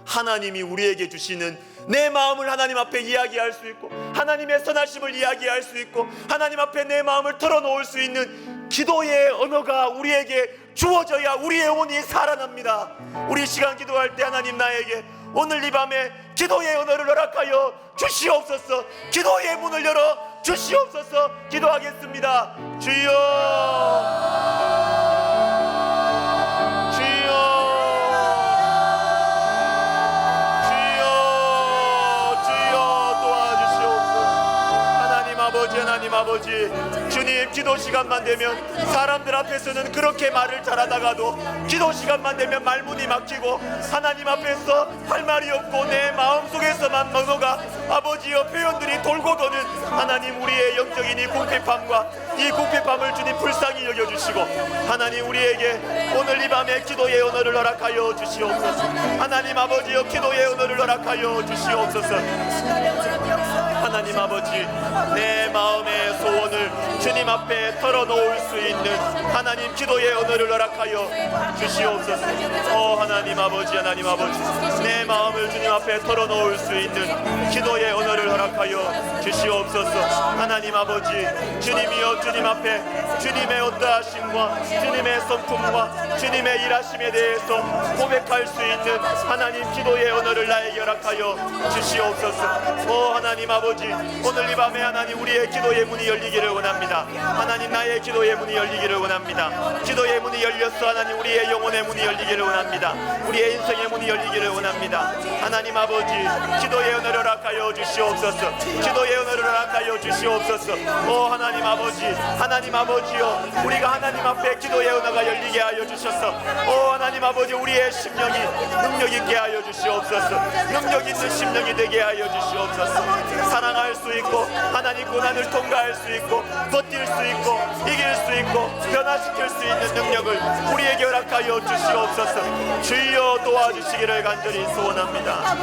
하나님이 우리에게 주시는 내 마음을 하나님 앞에 이야기할 수 있고 하나님의 선하심을 이야기할 수 있고 하나님 앞에 내 마음을 털어놓을 수 있는 기도의 언어가 우리에게 주어져야 우리의 영혼이 살아납니다. 우리 시간 기도할 때 하나님, 나에게 오늘 이 밤에 기도의 언어를 허락하여 주시옵소서. 기도의 문을 열어 주시옵소서. 기도하겠습니다. 주여, 주여, 주여, 주여 도와주시옵소서. 하나님 아버지, 하나님 아버지, 주님, 기도 시간만 되면 사람들 앞에서는 그렇게 말을 잘하다가도 기도 시간만 되면 말문이 막히고 하나님 앞에서 할 말이 없고 내 마음속에서만 넘어가 아버지여 표현들이 돌고 도는 하나님, 우리의 영적인 이 궁핍함과 이 궁핍함을 주님 불쌍히 여겨주시고 하나님, 우리에게 오늘 이 밤에 기도의 언어를 허락하여 주시옵소서. 하나님 아버지여, 기도의 언어를 허락하여 주시옵소서. 하나님 아버지, 내 마음의 소원을 주님 앞에 털어놓을 수 있는 하나님 기도의 언어를 허락하여 주시옵소서. 하나님 아버지, 하나님 아버지, 내 마음을 주님 앞에 털어놓을 수 있는 기도의 언어를 허락하여 주시옵소서. 하나님 아버지, 주님이여, 주님 앞에 주님의 어떠하심과 주님의 성품과 주님의 일하심에 대해서 고백할 수 있는 하나님 기도의 언어를 나에게 허락하여 주시옵소서. 하나님 아버지, 아버지, 오늘 이 밤에 하나님 우리의 기도의 문이 열리기를 원합니다. 하나님 나의 기도의 문이 열리기를 원합니다. 기도의 문이 열렸어. 하나님 우리의 영혼의 문이 열리기를 원합니다. 우리의 인생의 문이 열리기를 원합니다. 하나님 아버지, 기도의 은혜를 허락하여 주시옵소서. 기도의 은혜를 허락하여 주시옵소서. 오 하나님 아버지, 하나님 아버지요, 우리가 하나님 앞에 기도의 은혜가 열리게 하여 주셔서 오 하나님 아버지, 우리의 심령이 능력 있게 하여 주시옵소서. 능력 있는 심령이 되게 하여 주시옵소서. 사랑할 수 있고 하나님 고난을 통과할 수 있고 버틸 수 있고 이길 수 있고 변화시킬 수 있는 능력을 우리에게 허락하여 주시옵소서. 주여 도와주시기를 간절히 소원합니다.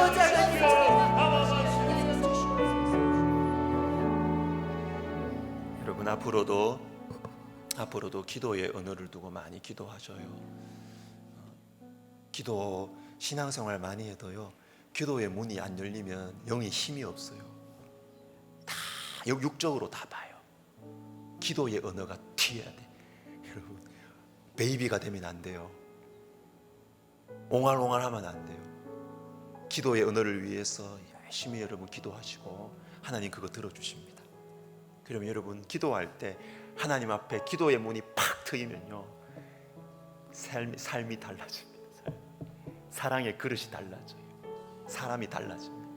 여러분 앞으로도 기도의 언어를 두고 많이 기도하셔요. 기도 신앙생활 많이 해도요, 기도의 문이 안 열리면 영이 힘이 없어요. 다 육적으로 다 봐요. 기도의 언어가 튀어야 돼. 여러분, 베이비가 되면 안 돼요. 옹알옹알하면 안 돼요. 기도의 언어를 위해서 열심히 여러분 기도하시고 하나님 그거 들어주십니다. 그러면 여러분 기도할 때 하나님 앞에 기도의 문이 팍 트이면요, 삶이 달라집니다. 사랑의 그릇이 달라져요. 사람이 달라집니다.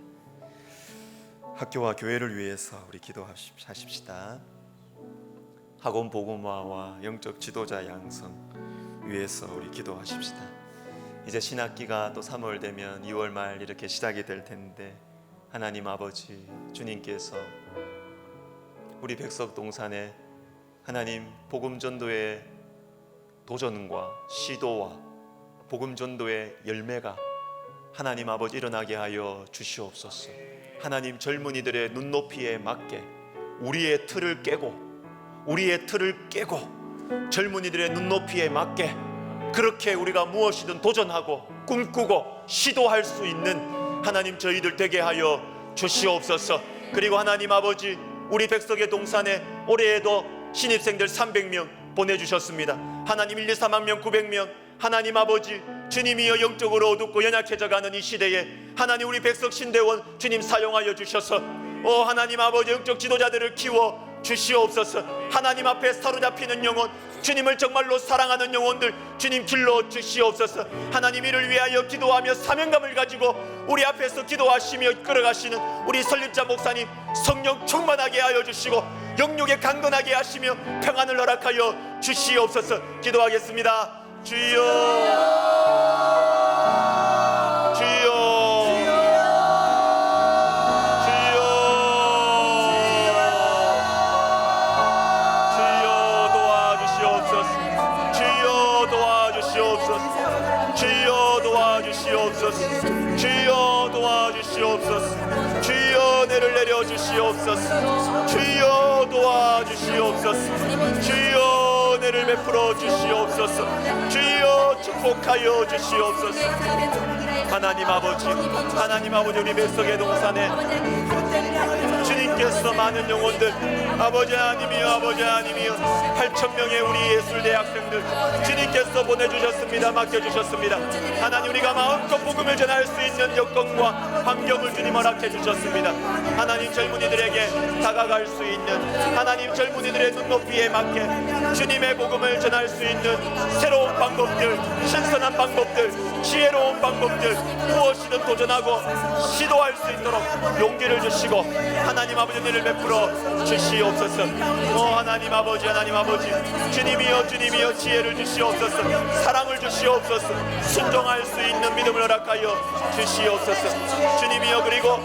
학교와 교회를 위해서 우리 기도하십시다. 학원 복음화와 영적 지도자 양성 위해서 우리 기도하십시다. 이제 신학기가 또 3월 되면 2월 말 이렇게 시작이 될 텐데, 하나님 아버지, 주님께서 우리 백석동산에 하나님 복음 전도의 도전과 시도와 복음 전도의 열매가 하나님 아버지 일어나게 하여 주시옵소서. 하나님 젊은이들의 눈높이에 맞게 우리의 틀을 깨고 젊은이들의 눈높이에 맞게 그렇게 우리가 무엇이든 도전하고 꿈꾸고 시도할 수 있는 하나님 저희들 되게 하여 주시옵소서. 그리고 하나님 아버지, 우리 백석의 동산에 올해에도 신입생들 300명 보내주셨습니다. 하나님 1, 2, 3만 명 900명, 하나님 아버지, 주님이여 영적으로 어둡고 연약해져가는 이 시대에 하나님 우리 백석 신대원 주님 사용하여 주셔서 하나님 아버지 영적 지도자들을 키워 주시옵소서. 하나님 앞에 사로잡히는 영혼, 주님을 정말로 사랑하는 영혼들 주님 길러 주시옵소서. 하나님 이를 위하여 기도하며 사명감을 가지고 우리 앞에서 기도하시며 끌어가시는 우리 설립자 목사님 성령 충만하게 하여 주시고 영육에 강건하게 하시며 평안을 허락하여 주시옵소서. 기도하겠습니다. 주여, 주여, 주여, 주여 도와주시옵소서. 주여 도와주시옵소서. 주여 도와주시옵소서. 주여 도와주시옵소서. 주여 은혜를 내려 주시옵소서. 주여 도와주시옵소서. 주여 은혜를 베풀어 주시옵소서. 주여 축복하여 주시옵소서. 하나님 아버지, 우리 백석의 동산에 주님께서 많은 영혼들 아버지 하나님이여 8,000명의 우리 예술대학생들 주님께서 보내주셨습니다. 맡겨주셨습니다. 하나님 우리가 마음껏 복음을 전할 수 있는 여건과 환경을 주님 허락해 주셨습니다. 하나님 젊은이들에게 다가갈 수 있는, 하나님 젊은이들의 눈높이에 맞게 주님의 복음을 전할 수 있는 새로운 방법들, 신선한 방법들, 지혜로운 방법들 무엇이든 도전하고 시도할 수 있도록 용기를 주시고 하나님 아버지 은혜를 베풀어 주시옵소서. 하나님 아버지 주님이여 지혜를 주시옵소서. 사랑을 주시옵소서. 순종할 수 있는 믿음을 허락하여 주시옵소서. 주님이여, 그리고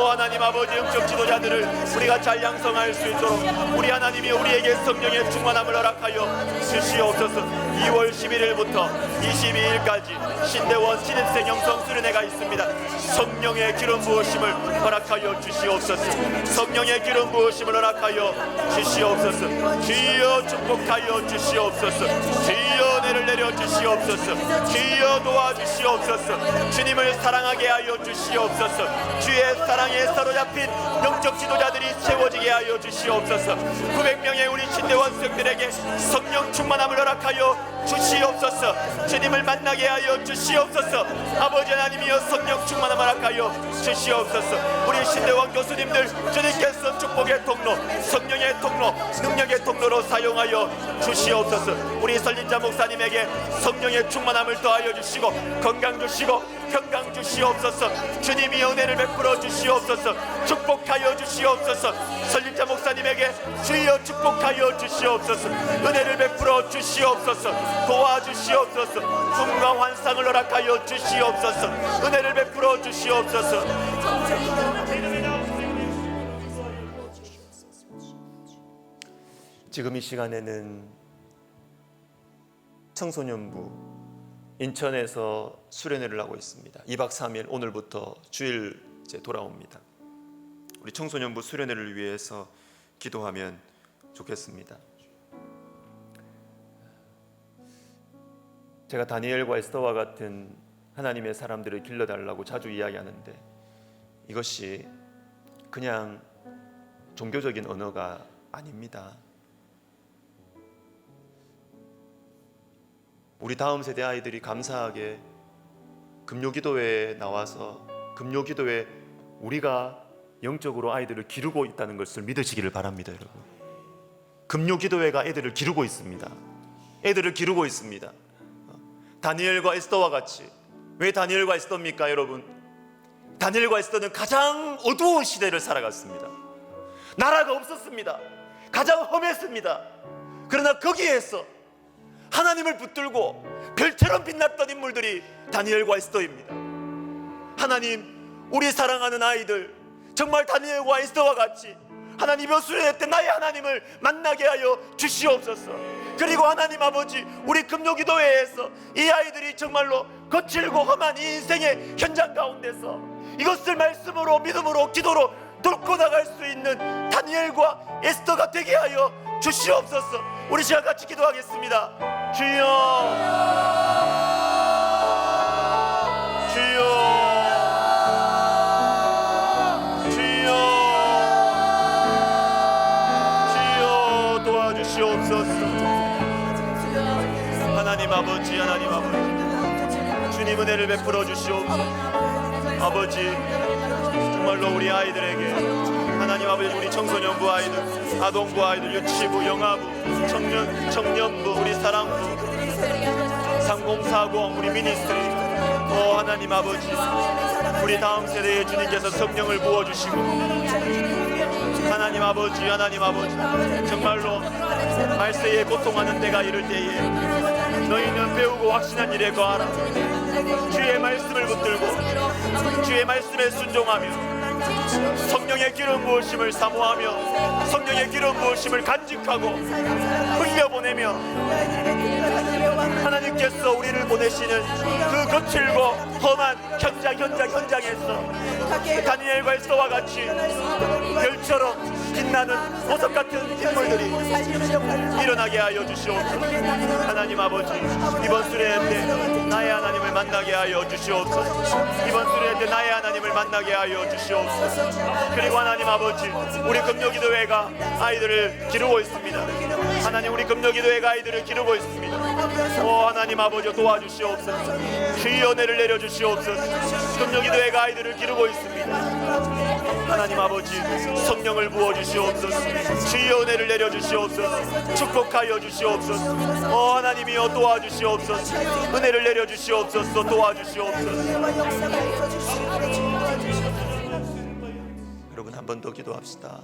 하나님 아버지 영적 지도자들을 우리가 잘 양성할 수 있도록 우리 하나님이 우리에게 성령의 충만함을 허락하여 주시옵소서. 2월 11일부터 22일까지 신대원 신입생 영성 수련회가 있습니다. 성령의 기름 부으심을 허락하여 주시옵소서. 성령의 기름 부으심을 허락하여 주시옵소서. 주여 축복하여 주시옵소서. 주여 은혜를 내려 주시옵소서. 주여 도와주시옵소서. 주님을 사랑하게 하여 주시옵소서. 주의 사랑에 사로잡힌 영적 지도자들이 세워지게 하여 주시옵소서. 900명의 우리 신대원 성들에게 성령 충만함을 허락하여 주시옵소서. 주님을 만나게 하여 주시옵소서. 아버지 하나님이여 성령 충만함을 허락하여 주시옵소서. 우리 신대원 교수님들 주님께서 축복의 통로, 성령의 통로, 능력의 통로로 사용하여 주시옵소서. 우리 설립자 목사님에게 성령의 충만함을 더하여 주시고 건강 주시고 평강 주시옵소서. 주님이 은혜를 베풀어 주시옵소서. 축복하여 주시옵소서. 설립자 목사님에게 주여 축복하여 주시옵소서. 은혜를 베풀어 주시옵소서. 도와주시옵소서. 꿈과 환상을 허락하여 주시옵소서. 은혜를 베풀어 주시옵소서. 지금 이 시간에는 청소년부 인천에서 수련회를 하고 있습니다. 2박 3일 오늘부터 주일째 돌아옵니다. 우리 청소년부 수련회를 위해서 기도하면 좋겠습니다. 제가 다니엘과 에스더와 같은 하나님의 사람들을 길러달라고 자주 이야기하는데 이것이 그냥 종교적인 언어가 아닙니다. 우리 다음 세대 아이들이 감사하게 금요기도회에 나와서 금요기도회 우리가 영적으로 아이들을 기르고 있다는 것을 믿으시기를 바랍니다. 여러분, 금요기도회가 애들을 기르고 있습니다. 애들을 기르고 있습니다. 다니엘과 에스더와 같이. 왜 다니엘과 에스더입니까 여러분? 다니엘과 에스더는 가장 어두운 시대를 살아갔습니다. 나라가 없었습니다. 가장 험했습니다. 그러나 거기에서 하나님을 붙들고 별처럼 빛났던 인물들이 다니엘과 에스더입니다. 하나님, 우리 사랑하는 아이들 정말 다니엘과 에스더와 같이 하나님 수련회 때 나의 하나님을 만나게 하여 주시옵소서. 그리고 하나님 아버지, 우리 금요기도회에서 이 아이들이 정말로 거칠고 험한 이 인생의 현장 가운데서 이것을 말씀으로 믿음으로 기도로 돌고 나갈 수 있는 다니엘과 에스더가 되게 하여 주시옵소서. 우리 시간 같이 기도하겠습니다. 주여, 주여, 주여, 주여 도와주시옵소서. 하나님 아버지, 하나님 아버지, 주님 은혜를 베풀어 주시옵소서. 아버지, 정말로 우리 아이들에게 하나님 아버지, 우리 청소년부 아이들, 아동부 아이들, 유치부, 영아부, 청년부, 우리 사랑부, 3040, 우리 미니스트리, 하나님 아버지, 우리 다음 세대에 주님께서 성령을 부어주시고 하나님 아버지, 하나님 아버지, 정말로 말세에 고통하는 때가 이를 때에 너희는 배우고 확신한 일에 거하라. 주의 말씀을 붙들고 주의 말씀에 순종하며 성령의 기름 부으심을 사모하며 성령의 기름 부으심을 간직하고 흘려보내며 하나님께서 우리를 보내시는 그 거칠고 험한 현장에서 다니엘과 에스더와 같이 별처럼 빛나는 보석 같은 인물들이 일어나게 하여 주시옵소서. 하나님 아버지, 이번 수련회 때 나의 하나님을 만나게 하여 주시옵소서. 이번 수련회 때 나의 하나님을 만나게 하여 주시옵소서. 그리고 하나님 아버지, 우리 금요기도회가 아이들을 기르고 있습니다. 하나님, 우리 금요기도회가 아이들을 기르고 있습니다. 하나님 아버지 도와주시옵소서. 주의 은혜를 내려주시옵소서. 금요기도회가 아이들을 기르고 있습니다. 하나님 아버지, 성령을 부어주시옵소서. 주의 은혜를 내려주시옵소서. 축복하여 주시옵소서. 하나님이여 도와주시옵소서. 은혜를 내려주시옵소서. 도와주시옵소서. 여러분, 한 번 더 기도합시다.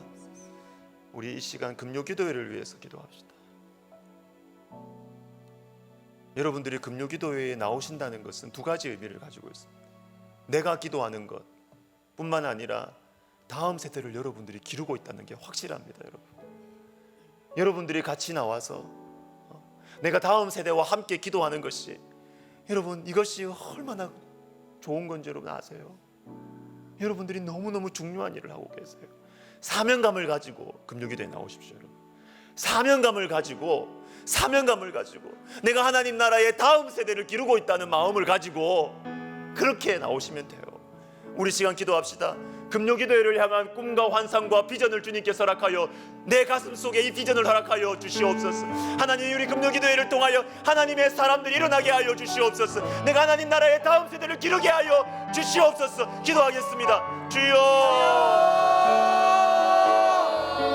우리 이 시간 금요기도회를 위해서 기도합시다. 여러분들이 금요기도회에 나오신다는 것은 두 가지 의미를 가지고 있습니다. 내가 기도하는 것 뿐만 아니라 다음 세대를 여러분들이 기르고 있다는 게 확실합니다. 여러분들이 같이 나와서 내가 다음 세대와 함께 기도하는 것이, 여러분, 이것이 얼마나 좋은 건지 여러분 아세요? 여러분들이 너무너무 중요한 일을 하고 계세요. 사명감을 가지고 금요기도에 나오십시오. 여러분, 사명감을 가지고 내가 하나님 나라의 다음 세대를 기르고 있다는 마음을 가지고 그렇게 나오시면 돼요. 우리 시간 기도합시다. 금요기도회를 향한 꿈과 환상과 비전을 주님께서 허락하여 내 가슴 속에 이 비전을 허락하여 주시옵소서. 하나님, 우리 금요기도회를 통하여 하나님의 사람들이 일어나게 하여 주시옵소서. 내가 하나님 나라의 다음 세대를 기르게 하여 주시옵소서. 기도하겠습니다. 주여,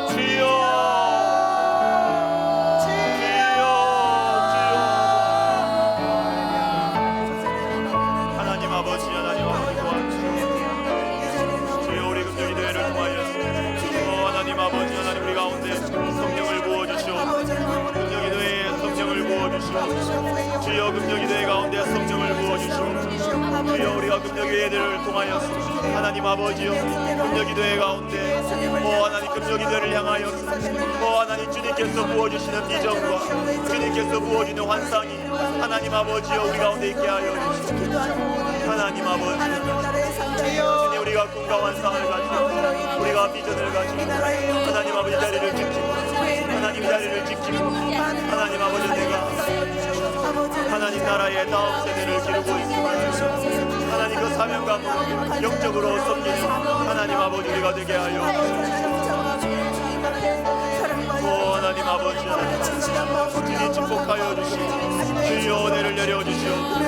주여, 주여, 금요기도회 가운데 성령을 부어주시옵소서. 주여, 우리가 금요기도회를 통하여서 하나님 아버지여, 금요기도회 가운데 하나님 금요기도회를 향하여서 하나님 주님께서 부어주시는 비전과 주님께서 부어주는 환상이 하나님 아버지여 우리 가운데 있게 하여 주시옵소서. 하나님 아버지, 주님, 우리가 꿈과 환상을 가지고 우리가 비전을 가지고 하나님 아버지 자리를 지키고 하나님 자리를 지키고 하나님 아버지 내가 하나님 나라의 다음 세대를 기르고 있습니다. 하나님 그 사명감을 영적으로 섬기는 하나님 아버지 우리가 되게 하여 하나님 아버지 주님 축복하여 주시옵소서. 주여 은혜를 내려주시옵소서.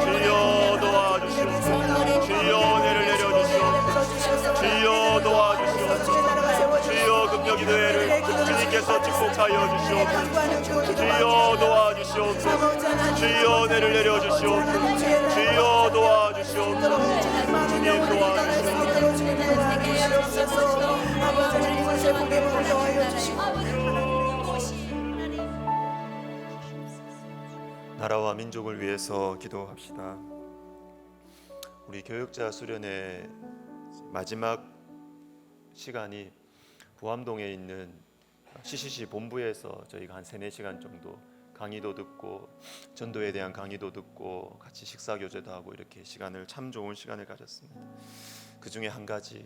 주여 도와주시옵소서. 주여 은혜를 내려주시옵소서. 주여 도와주시옵소서. 주여 금요기도회를 주님께서 축복하여 주시옵소서. 주여 도와주시옵소서. 주여 은혜를 내려주시옵소서. 주여 도와주시옵소서. 주님 도와주시옵소서. 나라와 민족을 위해서 기도합시다. 우리 교역자 수련의 마지막 시간이 부암동에 있는 CCC 본부에서 저희가 한 3-4시간 정도 강의도 듣고 전도에 대한 강의도 듣고 같이 식사교제도 하고 이렇게 시간을 참 좋은 시간을 가졌습니다. 그 중에 한 가지,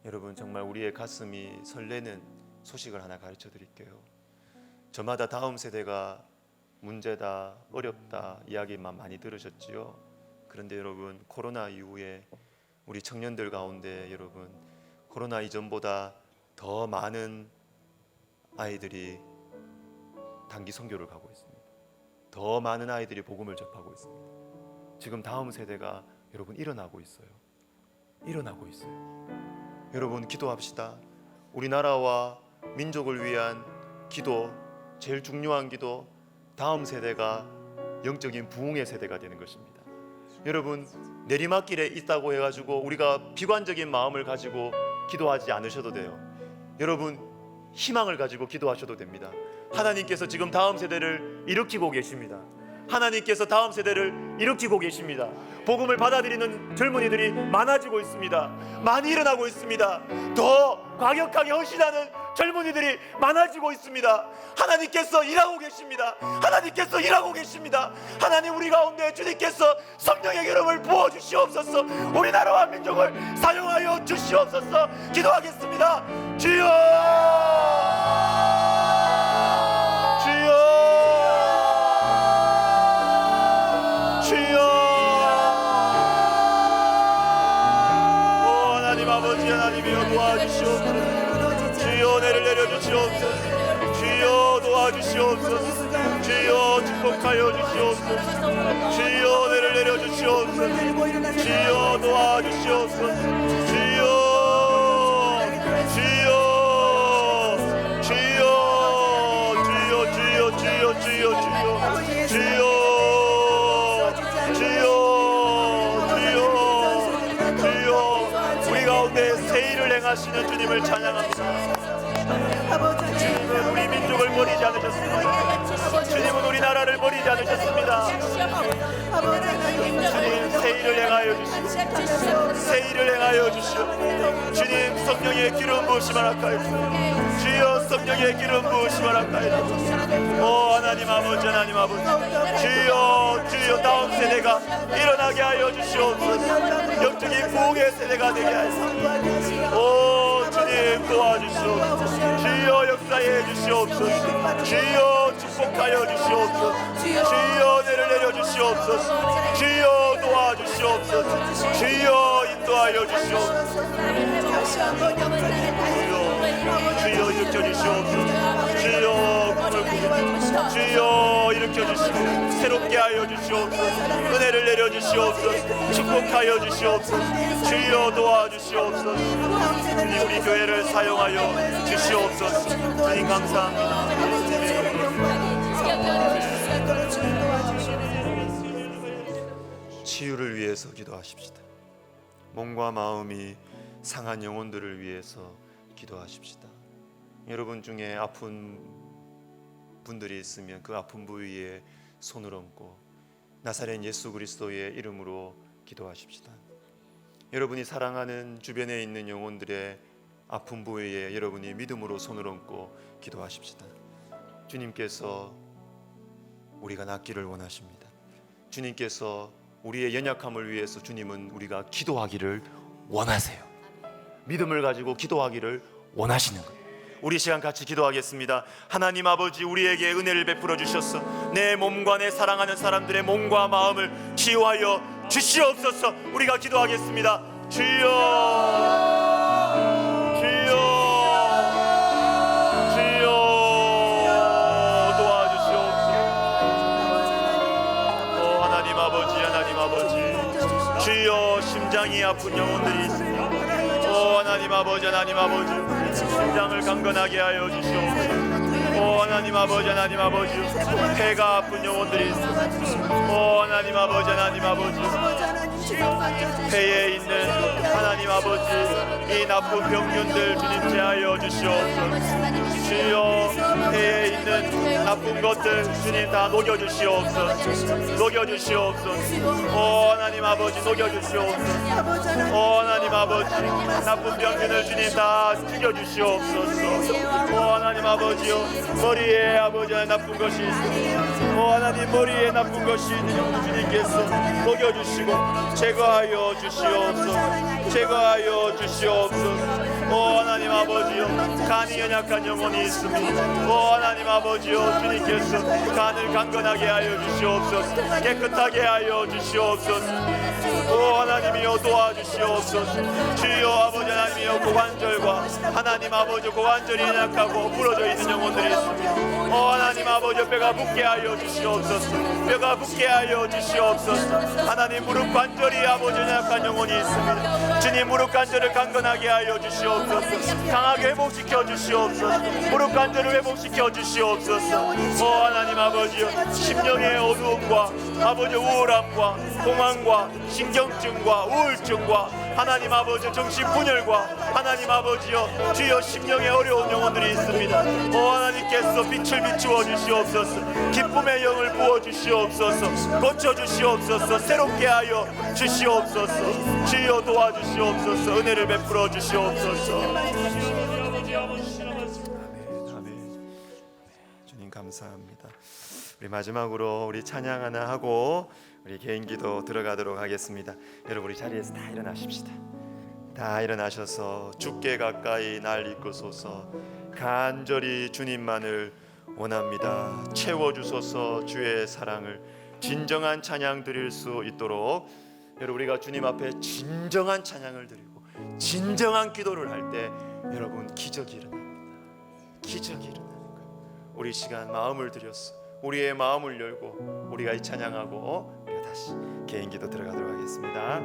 여러분 정말 우리의 가슴이 설레는 소식을 하나 가르쳐 드릴게요. 저마다 다음 세대가 문제다, 어렵다 이야기만 많이 들으셨지요. 그런데 여러분, 코로나 이후에 우리 청년들 가운데 여러분, 코로나 이전보다 더 많은 아이들이 단기 선교를 가고 있습니다. 더 많은 아이들이 복음을 접하고 있습니다. 지금 다음 세대가 여러분 일어나고 있어요. 일어나고 있어요. 여러분 기도합시다. 우리나라와 민족을 위한 기도, 제일 중요한 기도, 다음 세대가 영적인 부흥의 세대가 되는 것입니다. 여러분, 내리막길에 있다고 해가지고 우리가 비관적인 마음을 가지고 기도하지 않으셔도 돼요. 여러분, 희망을 가지고 기도하셔도 됩니다. 하나님께서 지금 다음 세대를 일으키고 계십니다. 하나님께서 다음 세대를 일으키고 계십니다. 복음을 받아들이는 젊은이들이 많아지고 있습니다. 많이 일어나고 있습니다. 더 과격하게 헌신하는 젊은이들이 많아지고 있습니다. 하나님께서 일하고 계십니다. 하나님께서 일하고 계십니다. 하나님, 우리 가운데 주님께서 성령의 기름을 부어주시옵소서. 우리나라와 민족을 사용하여 주시옵소서. 기도하겠습니다. 주여, 주여, 주여. 하나님 아버지, 하나님이여 도와주시옵소서. 주여 은혜를 내려주시옵소서. 주여 도와주시옵소서. 주여 축복하여 주시옵소서. 주여 은혜를 내려주시옵소서. 주여 도와주시옵소서. 주여, 주여, 주여, 주여, 주여, 주여, 주여, 주여, 주여, 주여, 주여. 우리 가운데 새 일을 행하시는 주님을 찬양합니다. 주님은 우리 민족을 버리지 않으셨습니다. 주님은 우리나라를 버리지 않으셨습니다. 주님, 새 일을 행하여 주시오. 새 일을 행하여 주시오. 주님, 성령의 기름 부으심을 할까요? 주여, 성령의 기름 부으심을 할까요? 오 하나님 아버지, 하나님 아버지, 주여, 주여, 다음 세대가 일어나게 하여 주시옵소서. 영적인 부흥의 세대가 되게 하소서. 오 주님 도와주시옵소서. 주여 역사해 주시옵소서. 주여 축복하여 주시옵소서. 주여 은혜를 내려 주시옵소서. 주여 도와주시옵소서. 주여 인도하여 인도하여 주시옵소서. 주여 일으켜 주시옵소서. 주여 꿈을 꾸고 주여 일으켜 주시고 새롭게 하여 주시옵소서. 은혜를 내려 주시옵소서. 축복하여 주시옵소서. 주여 도와주시옵소서. 주님 우리 교회를 사용하여 주시옵소서. 주님 감사합니다. 치유를 위해서 기도하십시다. 몸과 마음이 상한 영혼들을 위해서 기도하십시다. 여러분 중에 아픈 분들이 있으면 그 아픈 부위에 손을 얹고 나사렛 예수 그리스도의 이름으로 기도하십시다. 여러분이 사랑하는 주변에 있는 영혼들의 아픈 부위에 여러분이 믿음으로 손을 얹고 기도하십시다. 주님께서 우리가 낫기를 원하십니다. 주님께서 우리의 연약함을 위해서 주님은 우리가 기도하기를 원하세요. 믿음을 가지고 기도하기를 원하시는 거예요. 우리 시간 같이 기도하겠습니다. 하나님 아버지, 우리에게 은혜를 베풀어 주셔서 내 몸과 내 사랑하는 사람들의 몸과 마음을 치유하여 주시옵소서. 우리가 기도하겠습니다. 주여, 주여, 주여 도와주시옵소서. 하나님 아버지, 하나님 아버지, 주여 심장이 아픈 영혼들이 있습니다. 하나님 아버지, 하나님 아버지, 심장을 강건하게 하여 주시옵소서. 하나님 아버지, 하나님 아버지, 폐가 아픈 영혼들이 있습니다. 하나님 아버지, 하나님 아버지, 폐에 있는 하나님 아버지 이 나쁜 병균들 주님 제하여 주시옵소서. 주여 폐에 있는 나쁜 것들 주님 다 녹여주시옵소서. 녹여주시옵소서. 하나님 아버지 녹여주시옵소서. 하나님 아버지 나쁜 병균을 주님 다 죽여주시옵소서. 하나님 아버지요, 머리에 아버지 나쁜 것이 있습니다. 하나님 머리에 나쁜 것이 있는 주님께서 녹여주시고 제거하여 주시옵소서. 제거하여 주시옵소서. 하나님 아버지요, 간이 연약한 영혼이 있습니다. 하나님 아버지요, 주님께서 간을 강건하게 하여 주시옵소서. 깨끗하게 하여 주시옵소서. 하나님이여 도와주시옵소서. 주여 아버지 하나님이여, 고관절과 하나님 아버지 고관절이 연약하고 부러져 있는 영혼들이 있습니다. 하나님 아버지 뼈가 붙게 하여 주시옵소서. 뼈가 붙게 하여 주시옵소서. 하나님 무릎 관절이 아버지 연약한 영혼이 있습니다. 주님 무릎 관절을 강건하게 하여 주시옵소서. 강하게 회복시켜 주시옵소서. 무릎 관절을 회복시켜 주시옵소서. 하나님 아버지여, 심령의 어두움과 아버지 우울함과 공황과 신경증과 우울증과 하나님 아버지 정신분열과 하나님 아버지여, 주여 심령에 어려운 영혼들이 있습니다. 하나님께서 빛을 비추어 주시옵소서. 기쁨의 영을 부어 주시옵소서. 고쳐 주시옵소서. 새롭게 하여 주시옵소서. 주여 도와주시옵소서. 은혜를 베풀어 주시옵소서. 아멘. 주님 감사합니다. 우리 마지막으로 우리 찬양 하나 하고 우리 개인 기도 들어가도록 하겠습니다. 여러분 우리 자리에서 다 일어나십시다. 다 일어나셔서 주께 가까이 날 이끄소서. 간절히 주님만을 원합니다. 채워주소서. 주의 사랑을 진정한 찬양 드릴 수 있도록 여러분 우리가 주님 앞에 진정한 찬양을 드리고 진정한 기도를 할 때 여러분 기적이 일어납니다. 기적이 일어나는 거예요. 우리 시간 마음을 들여서 우리의 마음을 열고 우리가 이 찬양하고 우리가 다시 개인 기도 들어가도록 하겠습니다.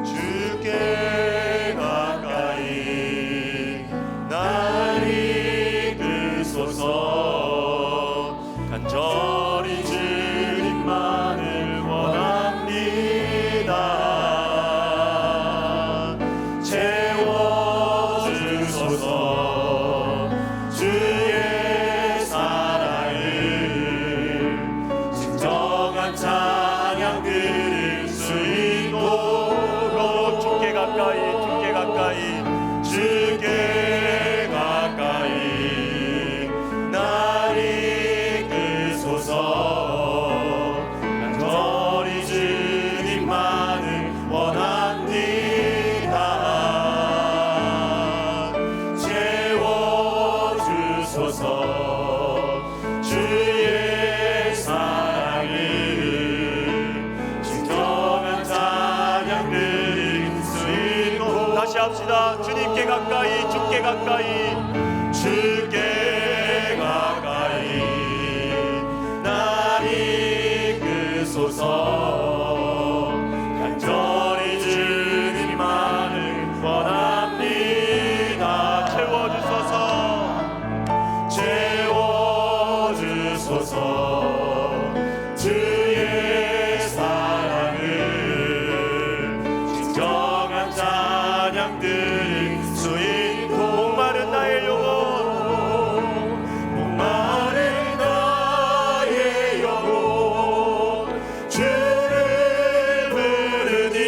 주께 가까이 날 이끄소서. 간절히 주님만을 원합니다. 채워주소서. 주의 사랑 가까이 주께 가까이 날 이끄소서 간절히 주님만을 원합니다. 채워주소서 주의 사랑을 진정한 찬양들 수인 목마른 나의 영혼 목마른 나의 영혼 주를 부르니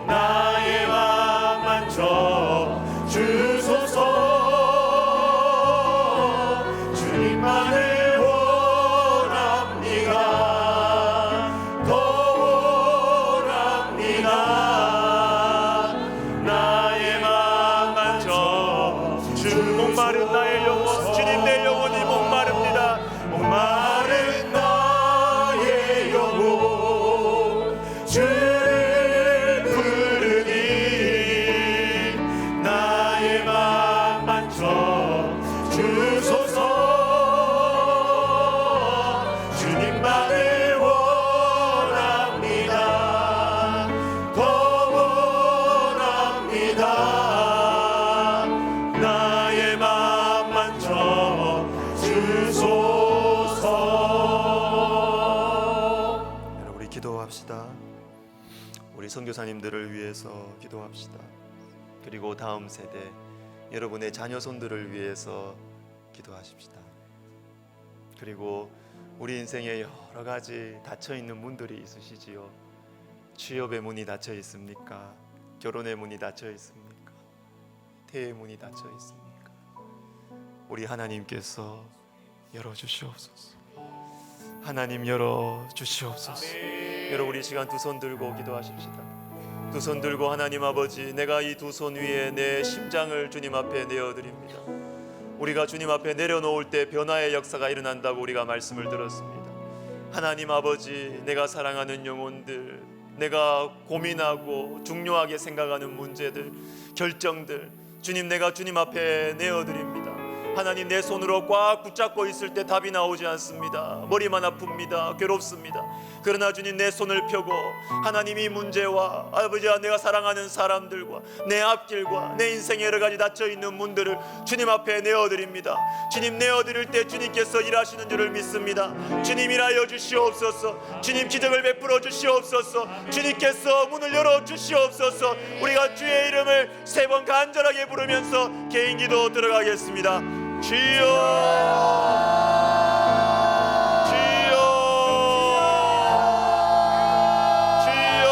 나의 맘 만져 주소서 주님만을 원합니다. 더 원합니다. 나의 맘 만져 주 목마른 나의 영혼 주님 내 영혼이 목마릅니다. 목마른 나의 영혼 주를 부르니 나의 맘 만져 주소서 주님만을 원합니다. 더 원합니다. 나의 맘 만져 주소서. 여러분 우리 기도합시다. 우리 선교사님들을 위해서 기도합시다. 그리고 다음 세대 여러분의 자녀손들을 위해서 기도하십시다. 그리고 우리 인생에 여러 가지 닫혀 있는 문들이 있으시지요. 취업의 문이 닫혀 있습니까? 결혼의 문이 닫혀 있습니까? 태의 문이 닫혀 있습니까? 우리 하나님께서 열어주시옵소서. 하나님 열어주시옵소서. 여러분 우리 시간 두 손 들고 기도하십시다. 두 손 들고 하나님 아버지, 내가 이 두 손 위에 내 심장을 주님 앞에 내어드립니다. 우리가 주님 앞에 내려놓을 때 변화의 역사가 일어난다고 우리가 말씀을 들었습니다. 하나님 아버지, 내가 사랑하는 영혼들, 내가 고민하고 중요하게 생각하는 문제들, 결정들, 주님 내가 주님 앞에 내어드립니다. 하나님 내 손으로 꽉 붙잡고 있을 때 답이 나오지 않습니다. 머리만 아픕니다. 괴롭습니다. 그러나 주님 내 손을 펴고 하나님 이 문제와 아버지와 내가 사랑하는 사람들과 내 앞길과 내 인생에 여러 가지 닫혀있는 문들을 주님 앞에 내어드립니다. 주님 내어드릴 때 주님께서 일하시는 줄을 믿습니다. 주님 일하여 주시옵소서. 주님 기적을 베풀어 주시옵소서. 주님께서 문을 열어 주시옵소서. 우리가 주의 이름을 세 번 간절하게 부르면서 개인 기도 들어가겠습니다. 주여 주여 주여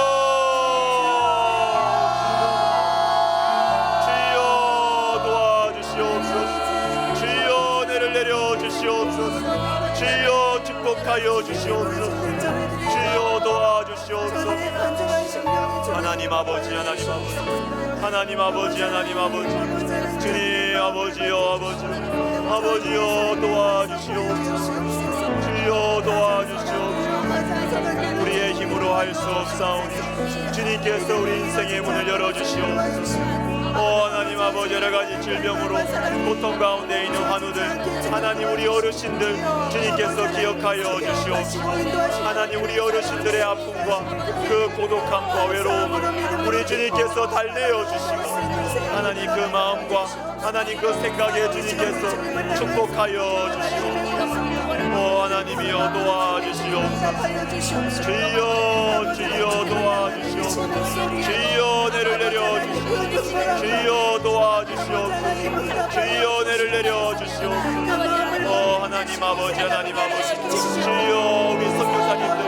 주여 도와주시옵소서. 주여 은혜를 내려주시옵소서. 주여 축복하여 주시옵소서. 주여 도와주시옵소서. 하나님 아버지 하나님 아버지 하나님 아버지 하나님 아버지 주님 아버지여 아버지 아버지여 도와주시옵소서. 주여 도와주시옵소서. 우리의 힘으로 할 수 없사오니 주님께서 우리 인생의 문을 열어주시옵소서. 하나님 아버지 여러 가지 질병으로 고통 가운데 있는 환우들 하나님 우리 어르신들 주님께서 기억하여 주시옵소서. 하나님 우리 어르신들의 아픔과 그 고독함과 외로움을 우리 주님께서 달래어 주시고 하나님 그 마음과 하나님 그 생각에 주님께서 축복하여 주시옵소서. 하나님이여 도와주시옵소서. 주여 주여 도와주시옵소서. 주여 은혜를 내려주시옵소서. 주여 도와주시옵소서. 주여 은혜를 내려주시옵소서. 하나님 아버지 하나님 아버지 주여 우리 선교사님들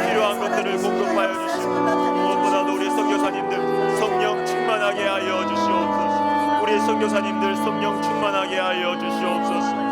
필요한 것들을 공급하여 주시고 무엇보다도 우리 선교사님들 성령 충만하게 하여 주시옵소서. 우리 선교사님들 성령 충만하게 하여 주시옵소서.